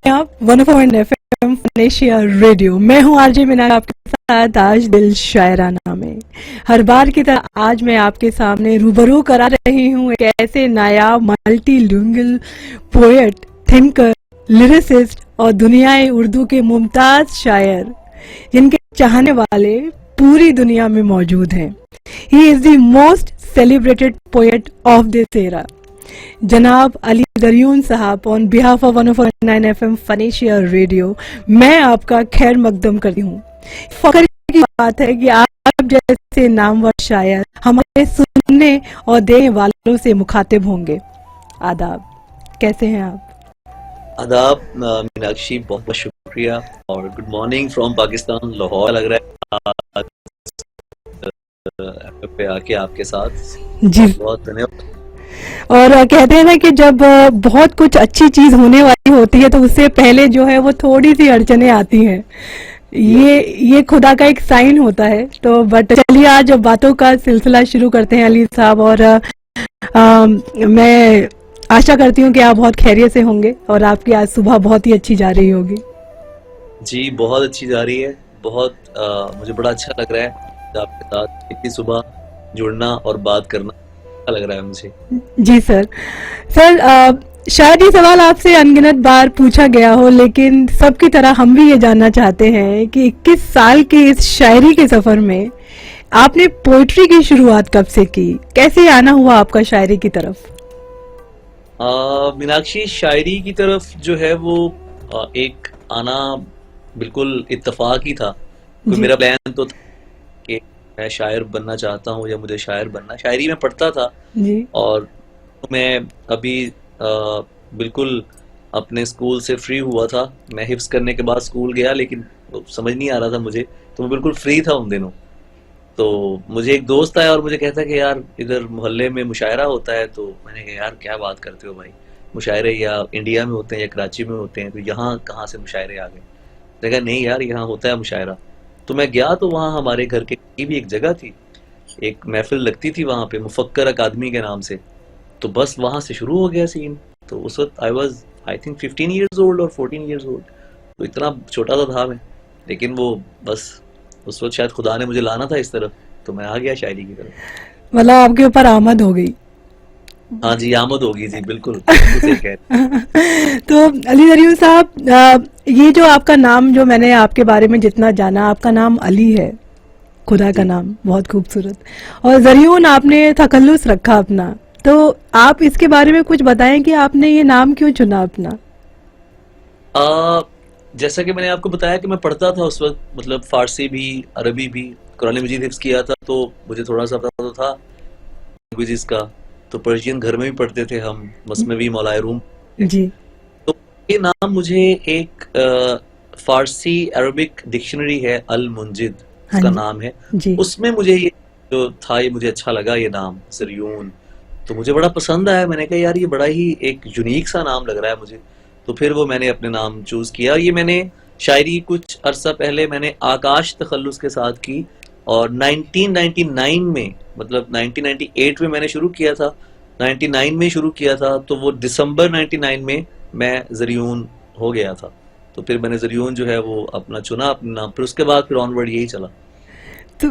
आप 104 एफएम फनेशिया रेडियो। मैं हूं आरजे मीना, आपके साथ आज दिल शायराना में। हर बार की तरह आज मैं आपके सामने रूबरू करा रही हूं एक ऐसे नायाब मल्टीलिंगुअल पोएट, थिंकर, लिरिसिस्ट और दुनियाए उर्दू के मुमताज शायर जिनके चाहने वाले पूरी दुनिया में मौजूद हैं। He is the most celebrated poet of this era, जनाब अली दरियून साहब। ऑन बिहाफ ऑफ 104.9 एफएम फनेशिया रेडियो मैं आपका खैर मकदम करती हूँ। फख्र की बात है कि आप जैसे नामवर शायर हमारे सुनने और देने वालों से मुखातिब होंगे। आदाब, कैसे हैं आप? आदाब मीनाक्षी, बहुत बहुत शुक्रिया और good morning from Pakistan, Lahore. लग रहा है आज पे आके आपके साथ जी, बहुत धन्यवाद। और कहते हैं ना कि जब बहुत कुछ अच्छी चीज होने वाली होती है तो उससे पहले जो है वो थोड़ी सी अड़चने आती हैं। ये खुदा का एक साइन होता है। तो बट चलिए आज बातों का सिलसिला शुरू करते हैं अली साहब। और मैं आशा करती हूँ कि आप बहुत खैरियत से होंगे और आपकी आज सुबह बहुत ही अच्छी जा रही होगी। जी, बहुत अच्छी जा रही है। बहुत मुझे बड़ा अच्छा लग रहा है आपके साथ इतनी सुबह जुड़ना और बात करना, अच्छा लग रहा है मुझे। जी सर। शायद ये सवाल आपसे अनगिनत बार पूछा गया हो, लेकिन सबकी तरह हम भी ये जानना चाहते हैं कि 21 साल के इस शायरी के सफर में आपने पोइट्री की शुरुआत कब से की? कैसे आना हुआ आपका शायरी की तरफ? मीनाक्षी, शायरी की तरफ जो है वो एक आना बिल्कुल इत्तेफाक ही था। कोई जी मेरा प्लान तो था कि मैं शायर बनना चाहता हूँ या मुझे शायर बनना। शायरी में पढ़ता था जी और मैं अभी बिल्कुल अपने स्कूल से फ्री हुआ था। मैं हिफ्स करने के बाद स्कूल गया, लेकिन वो समझ नहीं आ रहा था मुझे, तो मैं बिल्कुल फ्री था उन दिनों। तो मुझे एक दोस्त आया और मुझे कहता कि यार इधर मोहल्ले में मुशायरा होता है। तो मैंने कहा यार क्या बात करते हो भाई, मुशायरे या इंडिया में होते हैं या कराची में होते हैं, तो यहाँ कहाँ से मुशायरे आ गए? मैंने कहा नहीं यार, यहाँ होता है मुशायरा। तो मैं गया तो वहाँ हमारे घर के करीब एक जगह थी, एक महफिल लगती थी वहाँ पे मुफक्कर अकादमी के नाम से। तो बस वहाँ से शुरू हो गया सीन। तो उस वक्त आई थिंक 15 ईयर्स ओल्ड और 14 ईयर्स ओल्ड। तो इतना छोटा सा था मैं, लेकिन वो बस उस वक्त शायद खुदा ने मुझे लाना था इस तरफ, तो मैं आ गया शायरी की तरफ। मतलब आपके ऊपर आमद हो गई। हाँ जी, आमद होगी जी, बिल्कुल बिल्कुल सही कह रहे तो अली दरियून साहब, ये जो आपका नाम, जो मैंने आपके बारे में जितना जाना, आपका नाम अली है, खुदा का जी। नाम, बहुत खूबसूरत। और जरियून आपने तखल्लुस रखा अपना, तो आप इसके बारे में कुछ बताएं कि आपने ये नाम क्यों चुना अपना? आ, जैसा कि मैंने आपको बताया कि मैं पढ़ता था उस वक्त, मतलब फारसी भी अरबी भी, कुरान मजीद हिफ्ज किया था, तो मुझे थोड़ा सा पता तो था लैंग्वेजेस का। तो पर्शियन घर में भी पढ़ते थे हम, मसनवी मौलाए रूम थे। जी तो ये नाम मुझे एक फारसी अरबिक डिक्शनरी है, अल मुंजिद हाँ इसका जी नाम है, जी। उसमें मुझे ये जो था ये मुझे अच्छा लगा ये नाम जरियून। तो मुझे बड़ा पसंद आया। मैंने कहा यार ये बड़ा ही एक यूनिक सा नाम लग रहा है मुझे। तो फिर वो मैंने अपने नाम चूज किया। ये मैंने शायरी कुछ अरसा पहले मैंने आकाश तखल्लुस के साथ की, और 1999 में, मतलब 1998 में मैंने शुरू किया था। 99 में शुरू किया था, तो वो दिसंबर 99 में मैं जरियून हो गया था। तो फिर मैंने जरियून जो है वो अपना चुना, अपना नाम। फिर उसके बाद फिर ऑनवर्ड यही चला। तो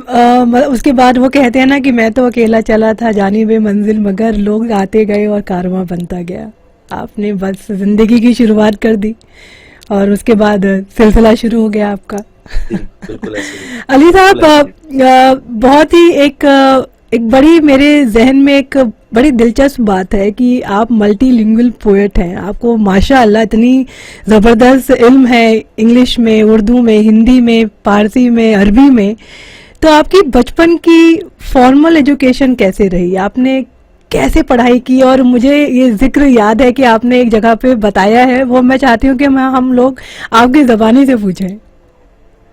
उसके बाद वो कहते हैं ना कि मैं तो अकेला चला था जानिबे मंजिल, मगर लोग आते गए और कारवां बनता गया। आपने बस जिंदगी की शुरुआत कर दी और उसके बाद सिलसिला शुरू हो गया आपका। जी, बिल्कुल ऐसे ही, अली साहब, बिल्कुल ऐसे ही। बहुत ही एक बड़ी मेरे जहन में एक बड़ी दिलचस्प बात है कि आप मल्टीलिंगुअल पोएट हैं। आपको माशाअल्लाह इतनी ज़बरदस्त इल्म है, इंग्लिश में, उर्दू में, हिंदी में, पारसी में, अरबी में। तो आपकी बचपन की फॉर्मल एजुकेशन कैसे रही? आपने कैसे पढ़ाई की? और मुझे ये जिक्र याद है कि आपने एक जगह पे बताया है, वो मैं चाहती हूँ कि हम लोग आपकी ज़बानी से पूछें।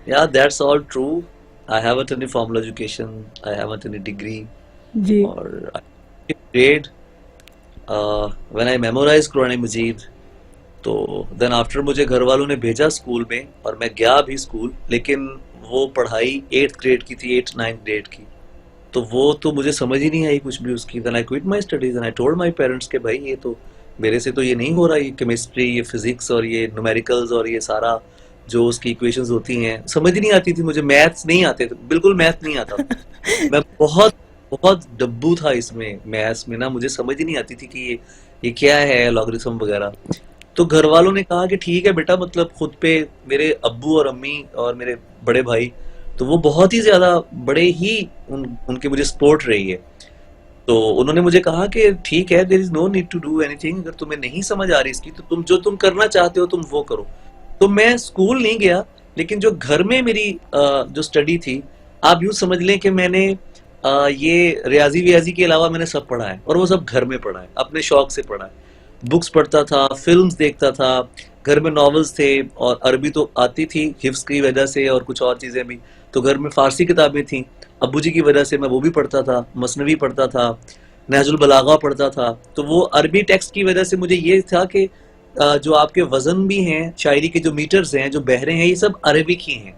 Yeah, that's all true. I haven't any formal education. I haven't any degree. जी Or I did grade when I memorized Quran Majid. तो देन आफ्टर मुझे घर वालों ने भेजा स्कूल में और मैं गया भी स्कूल, लेकिन वो पढ़ाई 8th ग्रेड की थी, 8th 9th ग्रेड की। तो वो तो मुझे समझ ही नहीं आई कुछ भी उसकी। Then I quit my studies and I told my parents कि भाई ये तो मेरे से तो ये नहीं हो रहा, ये केमिस्ट्री, ये फिजिक्स और ये न्यूमेरिकल्स और ये सारा जो उसकी इक्वेशंस होती हैं समझ ही नहीं आती थी मुझे, मैथ्स नहीं आते थे, बिल्कुल मैथ नहीं आता था। मैं बहुत बहुत डब्बू था इसमें, मैथ्स में ना मुझे समझ ही नहीं आती थी कि ये क्या है लॉगरिथम वगैरह। तो घर वालों ने कहा कि ठीक है बेटा, मतलब खुद पे मेरे अब्बू और अम्मी और मेरे बड़े भाई, तो वो बहुत ही ज्यादा बड़े ही उनकी मुझे सपोर्ट रही है। तो उन्होंने मुझे कहा कि ठीक है, there is no need to do anything, अगर तुम्हें नहीं समझ आ रही इसकी तो तुम जो तुम करना चाहते हो तुम वो करो। तो मैं स्कूल नहीं गया, लेकिन जो घर में मेरी जो स्टडी थी, आप यूं समझ लें कि मैंने ये रियाजी व्याजी के अलावा मैंने सब पढ़ा है, और वो सब घर में पढ़ा है, अपने शौक से पढ़ा है। बुक्स पढ़ता था, फिल्म्स देखता था, घर में नॉवेल्स थे, और अरबी तो आती थी हिफ्स की वजह से और कुछ और चीजें भी, तो घर में फारसी किताबें थी, अब्बू जी की वजह से मैं वो भी पढ़ता था, मसनवी पढ़ता था, नहजुल बलागा पढ़ता था। तो वो अरबी टेक्स्ट की वजह से मुझे ये था कि जो आपके वजन भी हैं, शायरी के जो मीटर्स हैं, जो बहरे हैं, ये सब अरबिक ही हैं।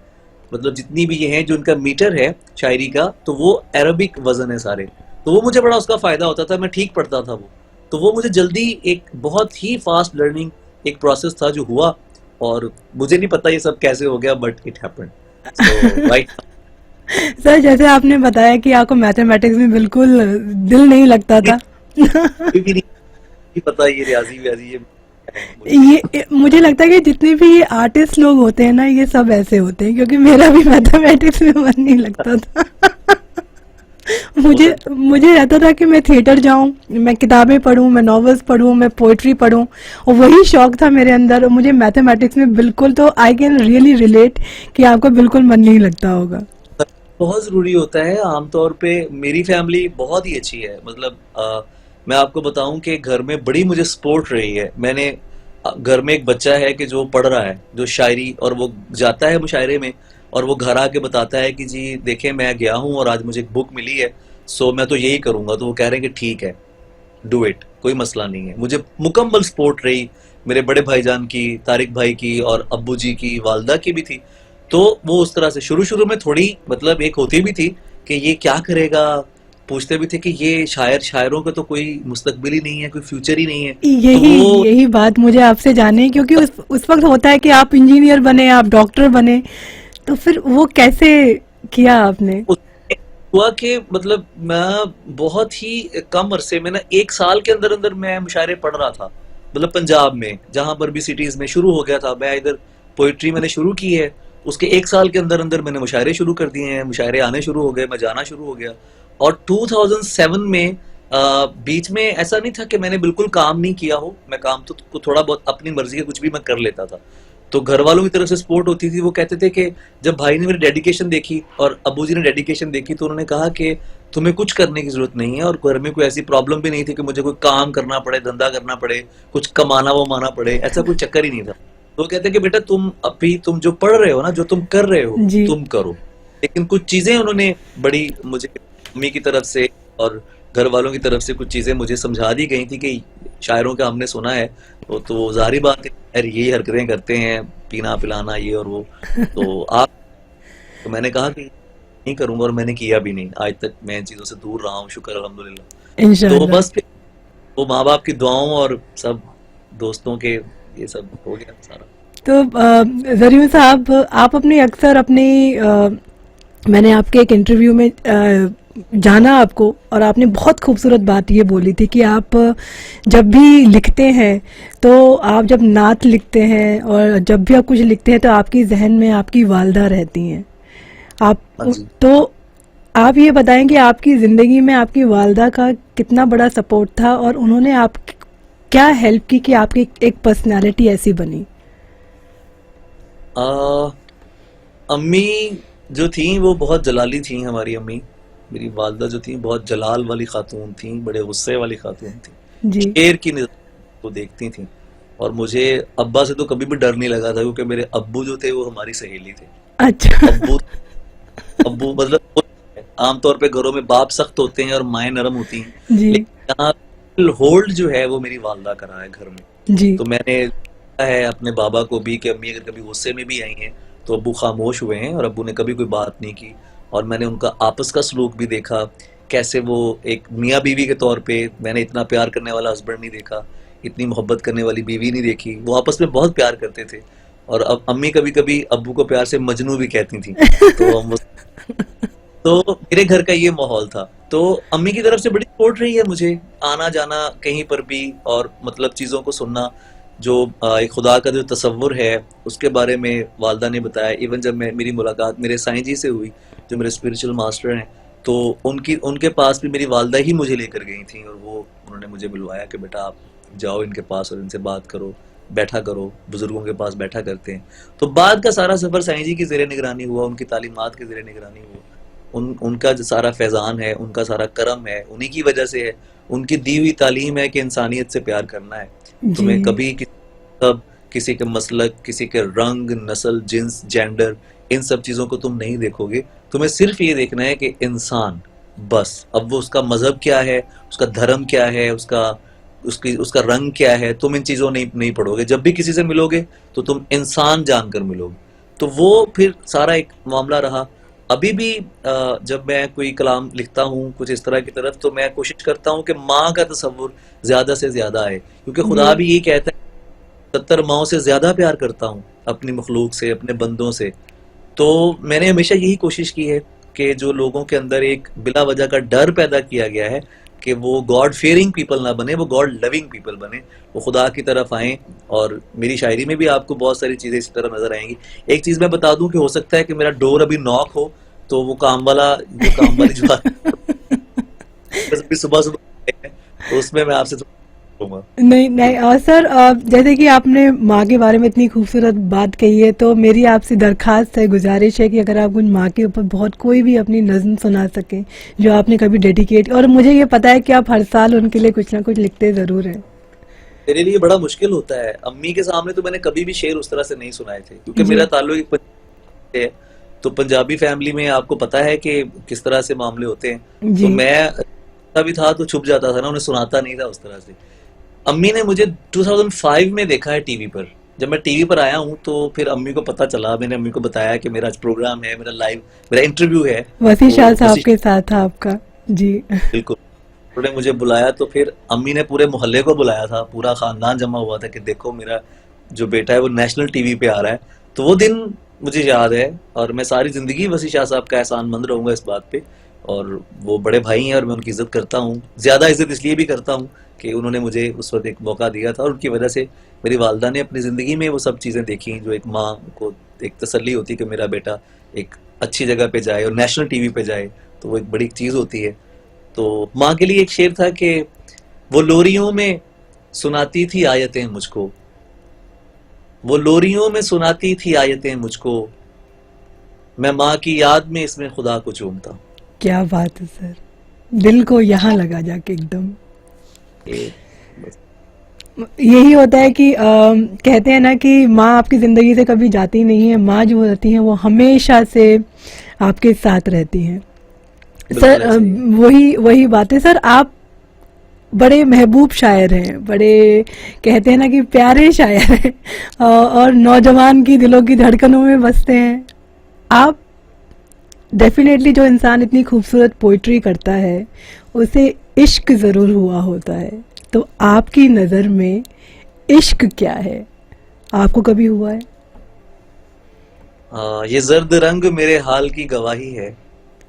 मतलब जितनी भी ये हैं जो इनका मीटर है शायरी का, तो वो अरबिक वजन है सारे। तो वो मुझे बड़ा उसका फायदा होता था, मैं ठीक पढ़ता था वो। तो वो मुझे जल्दी एक बहुत ही फास्ट लर्निंग एक प्रोसेस था जो हुआ, और मुझे नहीं पता ये सब कैसे हो गया, but it happened. So right. Sir, जैसे आपने बताया कि आपको मैथमेटिक्स में बिल्कुल दिल नहीं लगता था। कोई भी नहीं पता ये रियाजी व्याजी ये मुझे लगता है कि जितने भी ये आर्टिस्ट लोग होते हैं ना, ये सब ऐसे होते हैं, क्योंकि मेरा भी मैथमेटिक्स में मन नहीं लगता था। मुझे मुझे रहता था कि मैं थिएटर जाऊं, मैं किताबें पढूं, मैं नॉवेल्स पढूं, मैं पोइट्री पढूं, और वही शौक था मेरे अंदर। और मुझे मैथमेटिक्स में बिल्कुल, तो आई कैन रियली रिलेट कि आपको बिल्कुल मन नहीं लगता होगा। बहुत जरूरी होता है। आमतौर पे मेरी फैमिली बहुत ही अच्छी है, मतलब मैं आपको बताऊं कि घर में बड़ी मुझे सपोर्ट रही है। मैंने घर में एक बच्चा है कि जो पढ़ रहा है, जो शायरी, और वो जाता है मुशायरे में, और वो घर आके बताता है कि जी देखें मैं गया हूँ और आज मुझे एक बुक मिली है, सो मैं तो यही करूंगा। तो वो कह रहे हैं कि ठीक है, डू इट, कोई मसला नहीं है। मुझे मुकम्मल सपोर्ट रही मेरे बड़े भाईजान की, तारिक भाई की, और अब्बू जी की, वालदा की भी थी। तो वो उस तरह से शुरू शुरू में थोड़ी मतलब एक होती भी थी कि ये क्या करेगा, पूछते भी थे कि ये शायरों का तो कोई मुस्तकबिल ही नहीं है, कोई फ्यूचर ही नहीं है। तो यही वो यही बात मुझे आपसे जाननी है, क्योंकि उस वक्त होता है कि आप इंजीनियर बने, आप डॉक्टर बने, तो फिर वो कैसे किया आपने? उसमें हुआ कि मतलब मैं बहुत ही कम अरसे में ना, एक साल के अंदर अंदर मैं मुशायरे पढ़ रहा था। मतलब पंजाब में जहां पर भी सिटीज में शुरू हो गया था, मैं इधर पोइट्री मैंने शुरू की है, उसके एक साल के अंदर अंदर मैंने मुशायरे शुरू कर दिए हैं, मुशायरे आने शुरू हो गए, मैं जाना शुरू हो गया। और 2007 में बीच में ऐसा नहीं था कि मैंने बिल्कुल काम नहीं किया हो, मैं काम तो थोड़ा बहुत अपनी मर्जी के कुछ भी मैं कर लेता था। तो घर वालों की तरफ से सपोर्ट होती थी। वो कहते थे कि जब भाई ने मेरी डेडिकेशन देखी और अबू जी ने डेडिकेशन देखी, तो उन्होंने कहा कि तुम्हें कुछ करने की जरूरत नहीं है, और घर में कोई ऐसी प्रॉब्लम भी नहीं थी कि मुझे कोई काम करना पड़े, धंधा करना पड़े, कुछ कमाना वो माना पड़े, ऐसा कोई चक्कर ही नहीं था। तो वो कहते कि बेटा तुम जो पढ़ रहे हो ना, जो तुम कर रहे हो जी। तुम करो। लेकिन कुछ चीजें उन्होंने बड़ी मुझे मम्मी की तरफ से और घर वालों की तरफ से कुछ चीजें मुझे समझा दी गई थी कि शायरों का हमने सुना है, तो जाहिर बात है यार यही हरकतें करते हैं, पीना पिलाना ये और वो। तो आप तो मैंने कहा कि नहीं करूंगा, और मैंने किया भी नहीं। आज तक मैं इन चीजों से दूर रहा हूँ, शुक्र अल्हम्दुलिल्लाह। तो इंशाल्लाह। बस फिर वो माँ बाप की दुआओं और सब दोस्तों के ये सब हो गया सारा। तो जरीन साहब, आप अपने अक्सर अपनी मैंने आपके एक इंटरव्यू में जाना आपको, और आपने बहुत खूबसूरत बात ये बोली थी कि आप जब भी लिखते हैं, तो आप जब नात लिखते हैं और जब भी आप कुछ लिखते हैं, तो आपकी जहन में आपकी वालदा रहती हैं। आप हाँ जी। तो आप ये बताएं कि आपकी ज़िंदगी में आपकी वालदा का कितना बड़ा सपोर्ट था, और उन्होंने आप क्या हेल्प की कि आपकी एक पर्सनालिटी ऐसी बनी? आ, अम्मी जो थी वो बहुत जलाली थी। हमारी अम्मी, मेरी वालदा जो थी, बहुत जलाल वाली खातून थी, बड़े गुस्से वाली खातून थी, जी। शेर की नज़र को देखती थी। और मुझे अब्बा से तो कभी भी डर नहीं लगा था, क्योंकि मेरे अब्बू जो थे वो हमारी सहेली थे। अच्छा। अब्बू अब्बू मतलब आमतौर पे घरों में बाप सख्त होते हैं और माएं नरम होती हैं, जी। लेकिन यहाँ होल्ड जो है वो मेरी वालदा का रहा है घर में। जी। तो मैंने देखा है अपने बाबा को भी कि अम्मी अगर कभी गुस्से में भी आई हैं तो अब्बू खामोश हुए हैं, और अब्बू ने कभी कोई बात नहीं की। और मैंने उनका आपस का सलूक भी देखा, कैसे वो एक मियाँ बीवी के तौर पे, मैंने इतना प्यार करने वाला हस्बैंड नहीं देखा, इतनी मोहब्बत करने वाली बीवी नहीं देखी। वो आपस में बहुत प्यार करते थे, और अब अम्मी कभी कभी अब्बू को प्यार से मजनू भी कहती थी। तो हम तो मेरे घर का ये माहौल था। तो अम्मी की तरफ से बड़ी सपोर्ट रही है मुझे, आना जाना कहीं पर भी, और मतलब चीज़ों को सुनना, जो एक खुदा का जो तसव्वुर है उसके बारे में वालदा ने बताया। इवन जब मेरी मुलाकात मेरे साईं जी से हुई, जो मेरे स्पिरिचुअल मास्टर हैं, तो उनके पास भी मेरी वालदा ही मुझे लेकर गई थी, और वो उन्होंने मुझे मिलवाया कि बेटा आप जाओ इनके पास और इनसे बात करो, बैठा करो, बुजुर्गों के पास बैठा करते हैं। तो बाद का सारा सफर साईं जी की ज़ेरे निगरानी हुआ, उनकी तालीमात के ज़ेरे निगरानी हुआ। उनका जो सारा फैज़ान है, उनका सारा करम है, उन्हीं की वजह से है। उनकी दी हुई तालीम है कि इंसानियत से प्यार करना है। तुम्हें जी कभी तब किसी के मसलक, किसी के रंग, नस्ल, जिन्स, जेंडर, इन सब चीज़ों को तुम नहीं देखोगे। तुम्हें सिर्फ ये देखना है कि इंसान, बस। अब वो उसका मजहब क्या है, उसका धर्म क्या है, उसका रंग क्या है, तुम इन चीज़ों नहीं पढ़ोगे। जब भी किसी से मिलोगे तो तुम इंसान जानकर मिलोगे। तो वो फिर सारा एक मामला रहा। अभी भी जब मैं कोई कलाम लिखता हूँ कुछ इस तरह की तरफ, तो मैं कोशिश करता हूँ कि माँ का तसव्वुर ज्यादा से ज्यादा आए, क्योंकि खुदा जी भी यही कहता है, 70 माओं से ज्यादा प्यार करता हूँ अपनी मखलूक से, अपने बंदों से। तो मैंने हमेशा यही कोशिश की है कि जो लोगों के अंदर एक बिला वजह का डर पैदा किया गया है, कि वो गॉड फेयरिंग पीपल ना बने, वो गॉड लविंग पीपल बने, वो खुदा की तरफ आएं। और मेरी शायरी में भी आपको बहुत सारी चीज़ें इसी तरह नजर आएंगी। एक चीज़ मैं बता दूं कि हो सकता है कि मेरा डोर अभी नॉक हो, तो वो काम वाली जो बात बस अभी सुबह सुबह है, तो उसमें मैं आपसे थोड़ा नहीं नहीं सर, जैसे कि आपने माँ के बारे में इतनी खूबसूरत बात कही है, तो मेरी आपसे दरखास्त है, गुजारिश है कि अगर आप उन माँ के ऊपर बहुत कोई भी अपनी नज़्म सुना सकें जो आपने कभी डेडिकेट, और मुझे ये पता है कि आप हर साल उनके लिए कुछ ना कुछ लिखते ज़रूर हैं। मेरे लिए बड़ा मुश्किल होता है। अम्मी के सामने तो मैंने कभी भी शेर उस तरह से नहीं सुनाए थे, क्योंकि जी मेरा ताल्लुक एक पंजाबी से है। तो पंजाबी फैमिली में आपको पता है कि किस तरह से मामले होते हैं। तो जी मैं भी था तो छुप जाता था ना, उन्हें सुनाता नहीं था उस तरह से। अम्मी ने मुझे 2005 में देखा है टीवी पर। जब मैं टीवी पर आया हूँ तो फिर अम्मी को पता चला, मैंने अम्मी को बताया कि मेरा आज प्रोग्राम है, मेरा लाइव, मेरा इंटरव्यू है। वसी शाह तो साहब वसी, के साथ था आपका। जी बिल्कुल, उन्होंने मुझे बुलाया, तो फिर अम्मी ने पूरे मोहल्ले को बुलाया था, पूरा खानदान जमा हुआ था कि देखो मेरा जो बेटा है वो नेशनल टीवी पे आ रहा है। तो वो दिन मुझे याद है, और मैं सारी जिंदगी वसी शाह साहब का एहसानमंद रहूंगा इस बात पे। और वो बड़े भाई हैं और मैं उनकी इज्जत करता हूँ। ज्यादा इज्जत इसलिए भी करता हूँ कि उन्होंने मुझे उस वक्त एक मौका दिया था, और उनकी वजह से मेरी वालदा ने अपनी जिंदगी में वो सब चीजें देखी जो एक माँ को एक तसल्ली होती है कि मेरा बेटा एक अच्छी जगह पे जाए और नेशनल टीवी पे जाए, तो वो एक बड़ी चीज होती है। तो माँ के लिए एक शेर था कि वो लोरियों में सुनाती थी आयतें मुझको, वो लोरियों में सुनाती थी आयतें मुझको, मैं माँ की याद में इसमें खुदा को चूमता हूँ। क्या बात है सर, दिल को यहाँ लगा जाके एकदम। ये बस। यही होता है कि कहते हैं ना कि माँ आपकी ज़िंदगी से कभी जाती नहीं है, माँ जो होती हैं वो हमेशा से आपके साथ रहती हैं। सर बिल्कुल ऐसे ही है। वही वही बात है सर, आप बड़े महबूब शायर हैं, बड़े कहते हैं ना कि प्यारे शायर हैं, और नौजवान की दिलों की धड़कनों में बसते हैं आप। डेफिनेटली जो इंसान इतनी खूबसूरत पोइट्री करता है उसे इश्क ज़रूर हुआ होता है। तो आपकी नज़र में इश्क क्या है, आपको कभी हुआ है? ये जर्द रंग मेरे हाल की गवाही है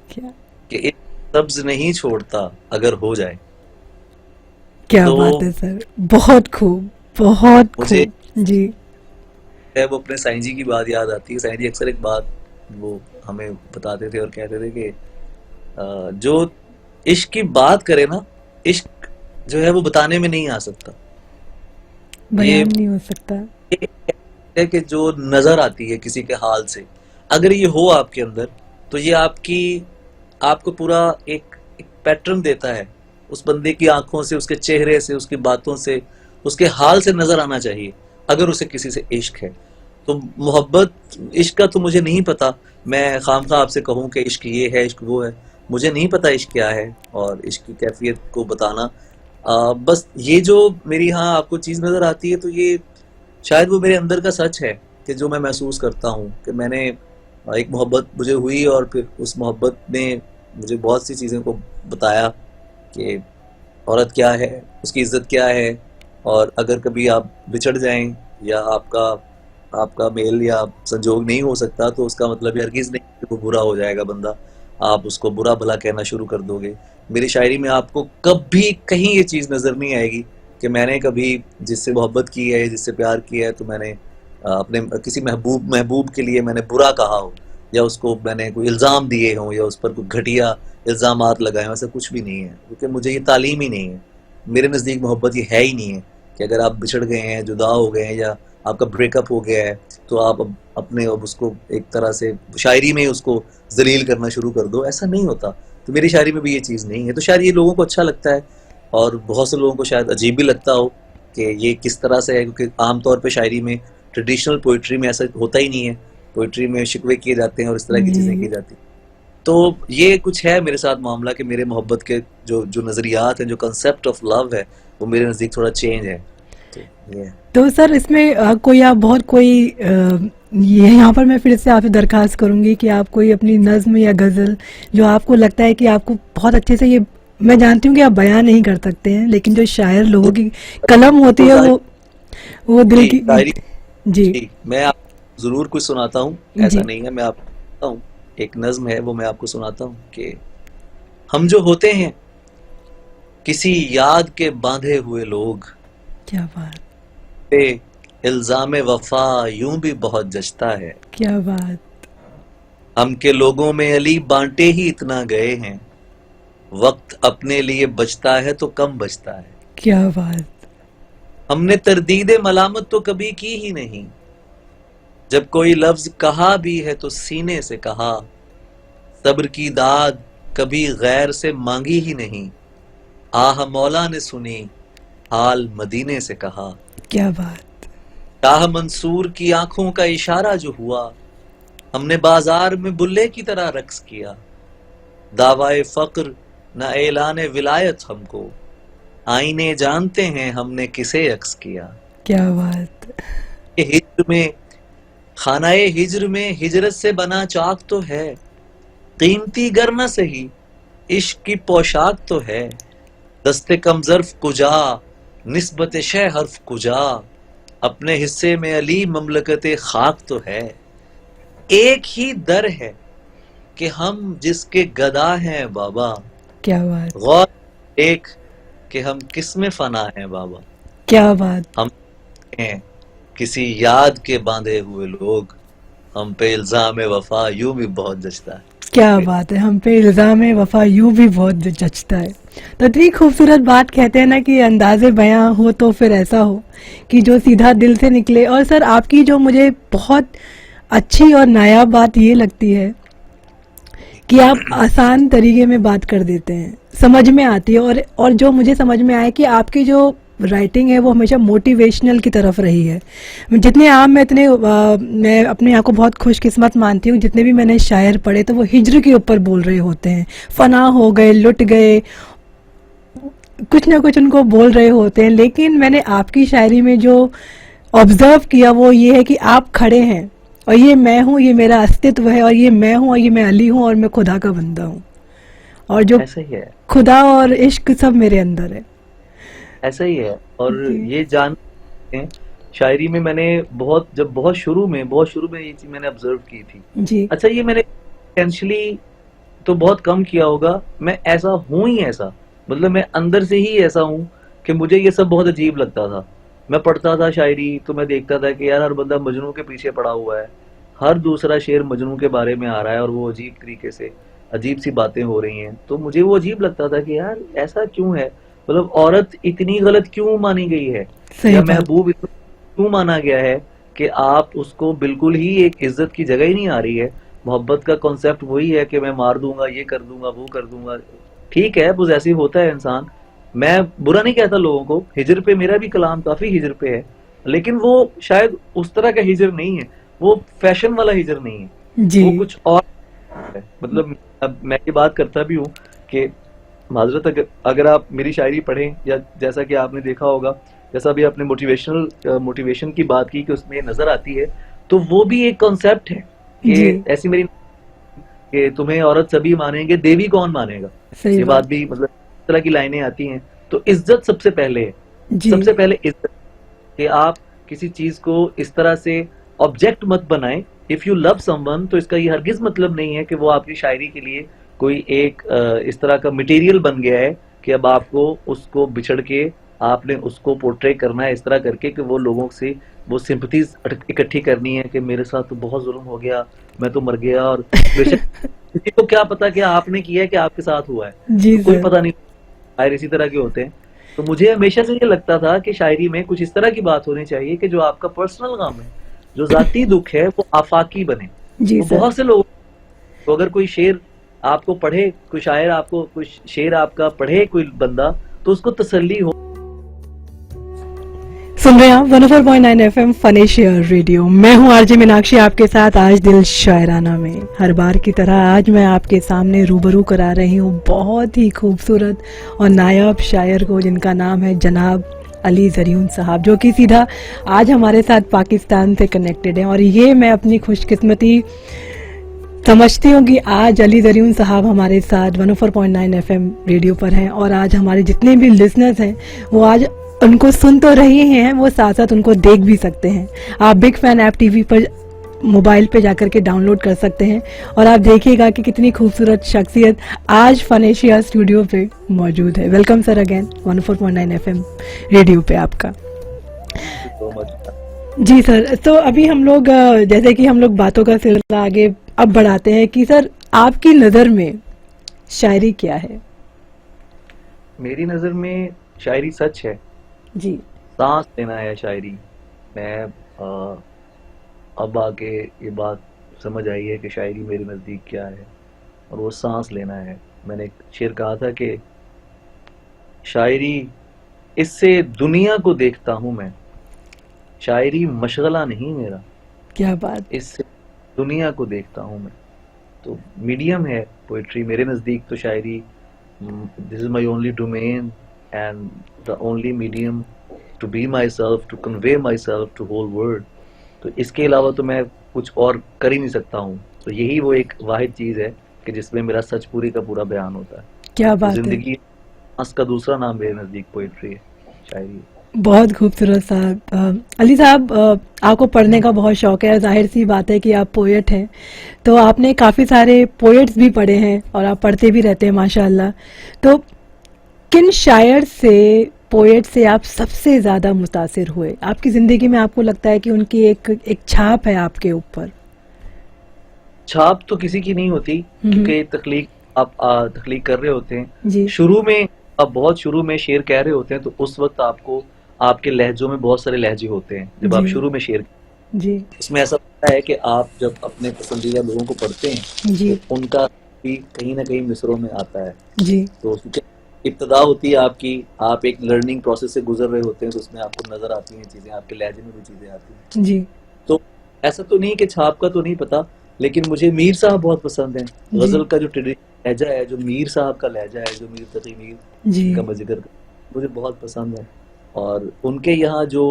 क्या कि एक सब्ज नहीं छोड़ता अगर हो जाए। क्या तो बात है सर, बहुत खूब, बहुत मुझे खूब। जी है वो अपने साईं जी की बात याद आती है। साईं जी अक्सर एक बात वो हमें बताते थे और कहते थे कि जो इश्क की बात करे ना, इश्क जो है वो बताने में नहीं आ सकता। ये बयान नहीं हो सकता। ये है कि जो नजर आती है किसी के हाल से, अगर ये हो आपके अंदर, तो ये आपको पूरा एक पैटर्न देता है। उस बंदे की आंखों से, उसके चेहरे से, उसकी बातों से, उसके हाल से नजर आना चाहिए अगर उसे किसी से इश्क है। तो मोहब्बत, इश्क का तो मुझे नहीं पता, मैं खामखा आपसे कहूँ कि इश्क ये है, इश्क वो है, मुझे नहीं पता इश्क क्या है और इश्क की कैफियत को बताना। बस ये जो मेरी यहाँ आपको चीज़ नज़र आती है, तो ये शायद वो मेरे अंदर का सच है कि जो मैं महसूस करता हूँ कि मैंने एक मोहब्बत मुझे हुई, और फिर उस मोहब्बत ने मुझे बहुत सी चीज़ों को बताया कि औरत क्या है, उसकी इज्जत क्या है, और अगर कभी आप बिछड़ जाएं या आपका आपका मेल या संजोग नहीं हो सकता, तो उसका मतलब ये हरगिज नहीं कि वो बुरा हो जाएगा बंदा, आप उसको बुरा भला कहना शुरू कर दोगे। मेरी शायरी में आपको कभी कहीं ये चीज़ नज़र नहीं आएगी कि मैंने कभी जिससे मोहब्बत की है, जिससे प्यार किया है, तो मैंने अपने किसी महबूब महबूब के लिए मैंने बुरा कहा हो, या उसको मैंने कोई इल्ज़ाम दिए हों, या उस पर कोई घटिया इल्ज़ामात लगाए हों। ऐसा कुछ भी नहीं है, क्योंकि मुझे ये तालीम ही नहीं है। मेरे नज़दीक मोहब्बत ये है ही नहीं है कि अगर आप बिछड़ गए हैं, जुदा हो गए हैं, या आपका ब्रेकअप हो गया है, तो आप अपने अब उसको एक तरह से शायरी में उसको जलील करना शुरू कर दो। ऐसा नहीं होता। तो मेरी शायरी में भी ये चीज़ नहीं है। तो शायद ये लोगों को अच्छा लगता है, और बहुत से लोगों को शायद अजीब भी लगता हो कि ये किस तरह से है, क्योंकि आमतौर पे शायरी में, ट्रेडिशनल पोइट्री में ऐसा होता ही नहीं है। पोइट्री में शिकवे किए जाते हैं और इस तरह की चीज़ें की जी। जाती हैं। तो ये कुछ है मेरे साथ मामला कि मेरे मोहब्बत के जो जो नज़रियात हैं, जो कंसेप्ट ऑफ लव है, वो मेरे नज़दीक थोड़ा चेंज है। तो ये है। तो सर इसमें कोई आप बहुत कोई ये यहाँ पर मैं फिर से आपसे दरखास्त करूंगी कि आप कोई अपनी नज्म या गज़ल जो आपको लगता है कि आपको बहुत अच्छे से, ये मैं जानती हूँ कि आप बयान नहीं कर सकते हैं, लेकिन जो शायर लोगों की कलम होती तो है जाहिर वो दिल जी, की। शायरी जी। जी, मैं आपको ज़रूर कुछ सुनाता हूँ। ऐसा जी। नहीं है, मैं आपको सुनाता हूँ। एक नज़्म है, वो मैं आपको सुनाता हूँ कि हम जो होते हैं किसी याद के बांधे हुए लोग, क्या बात। पे इल्ज़ाम वफ़ा यूं भी बहुत जचता है। क्या बात। हम के लोगों में अली बांटे ही इतना गए हैं, वक्त अपने लिए बचता है तो कम बचता है। क्या बात। हमने तरदीद मलामत तो कभी की ही नहीं, जब कोई लफ्ज कहा भी है तो सीने से कहा। सब्र की दाद कभी गैर से मांगी ही नहीं, आह मौला ने सुनी हाल मदीने से कहा। क्या बात। शाह मंसूर की आंखों का इशारा जो हुआ, हमने बाजार में बुल्ले की तरह रक्स किया। दावाए फक्र न ऐलान विलायत हमको, आईने जानते हैं हमने किसे अक्स किया। क्या बात। ये हिज्र में, खानाए हिज्र में हिजरत से बना चाक तो है, कीमती गर न सही इश्क की पोशाक तो है। दस्ते कम ज़र्फ कुजा निस्बत शह हर्फ कुजा, अपने हिस्से में अली ममलकत खाक तो है। एक ही दर है कि हम जिसके गदा हैं बाबा, क्या बात। गौर एक कि हम किस में फना हैं बाबा। क्या बात। हम हैं किसी याद के बांधे हुए लोग, हम पे इल्जाम वफा यूं भी बहुत जचता है। क्या बात है, हम पे इल्ज़ाम वफ़ा यूं भी बहुत जचता है। तो इतनी खूबसूरत बात कहते हैं ना कि अंदाज़े बयां हो तो फिर ऐसा हो कि जो सीधा दिल से निकले। और सर आपकी जो मुझे बहुत अच्छी और नायाब बात ये लगती है कि आप आसान तरीके में बात कर देते हैं, समझ में आती है। और जो मुझे समझ में आया कि आपकी जो राइटिंग है वो हमेशा मोटिवेशनल की तरफ रही है। जितने आम मैं इतने मैं अपने आप को बहुत खुशकिस्मत मानती हूँ, जितने भी मैंने शायर पढ़े तो वो हिज्र के ऊपर बोल रहे होते हैं, फना हो गए, लुट गए, कुछ ना कुछ उनको बोल रहे होते हैं। लेकिन मैंने आपकी शायरी में जो ऑब्जर्व किया वो ये है कि आप खड़े हैं और ये मैं हूँ, ये मेरा अस्तित्व है, और ये मैं हूँ, और ये मैं अली हूँ, और मैं खुदा का बंदा हूँ, और जो ऐसा ही है, खुदा और इश्क सब मेरे अंदर है। ऐसा ही है। और जी। ये जानते हैं, शायरी में मैंने जब बहुत शुरू में ये चीज मैंने ऑब्जर्व की थी। जी। अच्छा, ये मैंने इंटेंशनली तो बहुत कम किया होगा, मैं ऐसा हूं ही ऐसा, मतलब मैं अंदर से ही ऐसा हूं कि मुझे ये सब बहुत अजीब लगता था। मैं पढ़ता था शायरी तो मैं देखता था कि यार हर बंदा मजनू के पीछे पड़ा हुआ है, हर दूसरा शेर मजनू के बारे में आ रहा है, और वो अजीब तरीके से अजीब सी बातें हो रही हैं। तो मुझे वो अजीब लगता था कि यार ऐसा क्यों है, मतलब औरत इतनी गलत क्यों मानी गई है, सही या बात। महबूब इतना क्यों माना गया है कि आप उसको बिल्कुल ही एक इज्जत की जगह ही नहीं आ रही है। मोहब्बत का कॉन्सेप्ट वही है कि मैं मार दूंगा, ये कर दूंगा, वो कर दूंगा। ठीक है, पोजेसिव होता है इंसान, मैं बुरा नहीं कहता लोगों को। हिजर पे मेरा भी कलाम काफी हिजर पे है, लेकिन वो शायद उस तरह का हिजर नहीं है, वो फैशन वाला हिजर नहीं है, जी। वो कुछ और है। मतलब अब मैं ये बात करता भी हूँ कि माजरत, अगर आप मेरी शायरी पढ़ें, या जैसा कि आपने देखा होगा, जैसा भी आपने मोटिवेशन की बात की कि उसमें नजर आती है, तो वो भी एक कॉन्सेप्ट है जी। कि ऐसी मेरी कि तुम्हें औरत सभी मानेंगे, देवी कौन मानेगा। सही ये बात। बात भी, मतलब इस तरह की लाइनें आती हैं। तो इज्जत सबसे पहले है, जी सबसे पहले इज्जत, कि आप किसी चीज को इस तरह से ऑब्जेक्ट मत बनाएं। इफ यू लव समवन, तो इसका ये हरगिज मतलब नहीं है कि वो आपकी शायरी के लिए कोई एक इस तरह का मटेरियल बन गया है कि अब आपको उसको बिछड़ के आपने उसको पोर्ट्रे करना है इस तरह करके कि वो लोगों से वो सिंपथीज इकट्ठी करनी है कि मेरे साथ तो बहुत जुल्म हो गया, मैं तो मर गया। और बेशक किसी को क्या पता कि आपने किया है कि आपके साथ हुआ है, जी तो कोई सर। पता नहीं। शायर इसी तरह के होते हैं। तो मुझे हमेशा से ये लगता था कि शायरी में कुछ इस तरह की बात होनी चाहिए कि जो आपका पर्सनल गम है, जो जाती दुख है, वो आफाकी बने। जी तो सर। बहुत से लोग, तो अगर कोई शेर आपको पढ़े, कोई शायर आपको कोई शेर आपका पढ़े कोई बंदा, तो उसको तसल्ली हो। सुन रहे हैं आप 104.9 एफएम फनेशिया रेडियो। मैं हूं आरजे मीनाक्षी, आपके साथ आज दिल शायराना में। हर बार की तरह आज मैं आपके सामने रूबरू करा रही हूं बहुत ही खूबसूरत और नायाब शायर को, जिनका नाम है जनाब अली ज़रियून साहब, जो कि सीधा आज हमारे साथ पाकिस्तान से कनेक्टेड है। और ये मैं अपनी खुशकिस्मती समझती हूँ कि आज अली ज़रियून साहब हमारे साथ 104.9 एफएम रेडियो पर हैं, और आज हमारे जितने भी लिसनर्स हैं वो आज उनको सुन तो रहे हैं, वो साथ साथ उनको देख भी सकते हैं। आप बिग फैन ऐप टीवी पर मोबाइल पे जाकर के डाउनलोड कर सकते हैं, और आप देखिएगा कि कितनी खूबसूरत शख्सियत आज फनेशिया स्टूडियो पे मौजूद है। Welcome sir again 104.9 FM radio पे आपका। तो मच- जी सर, तो अभी हम लोग जैसे कि हम लोग बातों का सिलसिला आगे अब बढ़ाते हैं कि सर आपकी नज़र में शायरी क्या है? मेरी नजर में शायरी सच है, जी सांस लेना है शायरी। मैं अब आके ये बात समझ आई है कि शायरी मेरे नज़दीक क्या है, और वो सांस लेना है। मैंने एक शेर कहा था कि शायरी, इससे दुनिया को देखता हूं मैं, शायरी मशगला नहीं मेरा, क्या बात। इससे दुनिया को देखता हूं मैं। तो मीडियम है पोइट्री मेरे नज़दीक। तो शायरी, this is my only domain and the only medium to be myself, to convey myself to whole world. तो इसके अलावा तो मैं कुछ और कर ही नहीं सकता हूँ। तो यही वो एक वाहिद चीज़ है कि जिसमें मेरा सच पूरी का पूरा बयान होता है। क्या तो बात है। जिंदगी का दूसरा नाम मेरे नज़दीक पोइट्री है, शायरी। बहुत खूबसूरत साहब। अली साहब, आपको पढ़ने का बहुत शौक है, जाहिर सी बात है कि आप पोएट हैं, तो आपने काफ़ी सारे पोएट्स भी पढ़े हैं और आप पढ़ते भी रहते हैं माशाल्लाह। तो किन शायर से, पोएट से आप सबसे ज़्यादा मुतासिर हुए? आपकी ज़िंदगी में आपको लगता है कि उनकी एक छाप है आपके ऊपर? छाप तो किसी की नहीं होती, हम्म। क्योंकि तख्लीक आप तख्लीक कर रहे होते हैं। जी शुरू में, आप बहुत शुरू में शेर कह रहे होते हैं, तो उस वक्त आपको, आपके लहजों में बहुत सारे लहजे होते हैं जब आप जी शुरू में शेर। जी इसमें ऐसा होता है कि आप जब अपने पसंदीदा लोगों को पढ़ते हैं जी तो उनका भी कहीं ना कहीं मिसरों में आता है। जी तो क्योंकि इब्तदा होती है आपकी, आप एक लर्निंग प्रोसेस से गुजर रहे होते हैं, तो उसमें आपको नजर आती हैं चीजें, आपके लहजे में भी चीजें आती हैं। जी तो ऐसा तो नहीं कि छाप का तो नहीं पता, लेकिन मुझे मीर साहब बहुत पसंद है। जी गजल का जो लहजा है, जो मीर साहब का लहजा है, जो मीर तकी मीर, जी जिनका मैं जिक्र मुझे बहुत पसंद है। और उनके यहाँ जो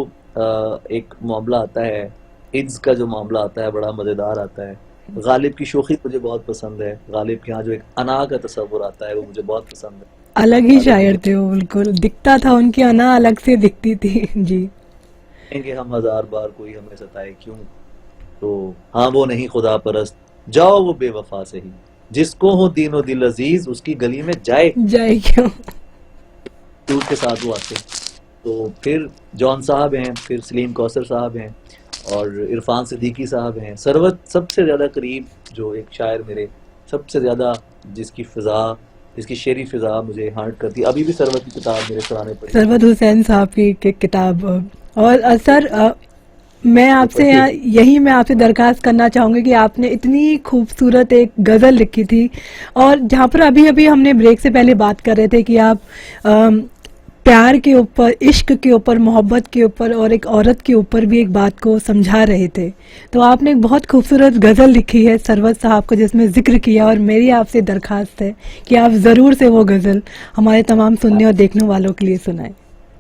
एक मामला आता है, इज्ज का जो मामला आता है, बड़ा मजेदार आता है। गालिब की शोखी मुझे बहुत पसंद है। गालिब के यहाँ जो एक अना का तस्वुर आता है, वो मुझे बहुत पसंद है। अलग ही गालिब शायर मुझे थे वो, बिल्कुल दिखता था, उनकी अना अलग से दिखती थी। जी कहेंगे हम हजार बार कोई हमें सताए क्यों, तो हाँ वो नहीं खुदा परस्त, जाओ वो बेवफा से ही, जिसको हो दीनो दिल अजीज उसकी गली में जाए। जय क्यों। दूध के साथ वो आते हैं। तो फिर जॉन साहब हैं, फिर सलीम कौसर साहब हैं, और इरफान सिद्दीकी साहब हैं। सरवत सबसे ज्यादा करीब, जो एक शायर मेरे सबसे ज्यादा, जिसकी फिजा, जिसकी शेरी फिजा मुझे हार्ट करती है। अभी भी सरवत की किताब मेरे सराहने पड़ी है। सरवत हुसैन साहब की किताब। और सर, मैं तो आपसे पढ़िए। यहाँ यही मैं आपसे दरखास्त करना चाहूँगी कि आपने इतनी खूबसूरत एक गज़ल लिखी थी, और जहाँ पर अभी अभी हमने ब्रेक से पहले बात कर रहे थे कि आप प्यार के ऊपर, इश्क के ऊपर, मोहब्बत के ऊपर और एक औरत के ऊपर भी एक बात को समझा रहे थे। तो आपने एक बहुत खूबसूरत गज़ल लिखी है सरवत साहब को, जिसमें जिक्र किया, और मेरी आपसे दरखास्त है कि आप ज़रूर से वो गज़ल हमारे तमाम सुनने और देखने वालों के लिए सुनाएं।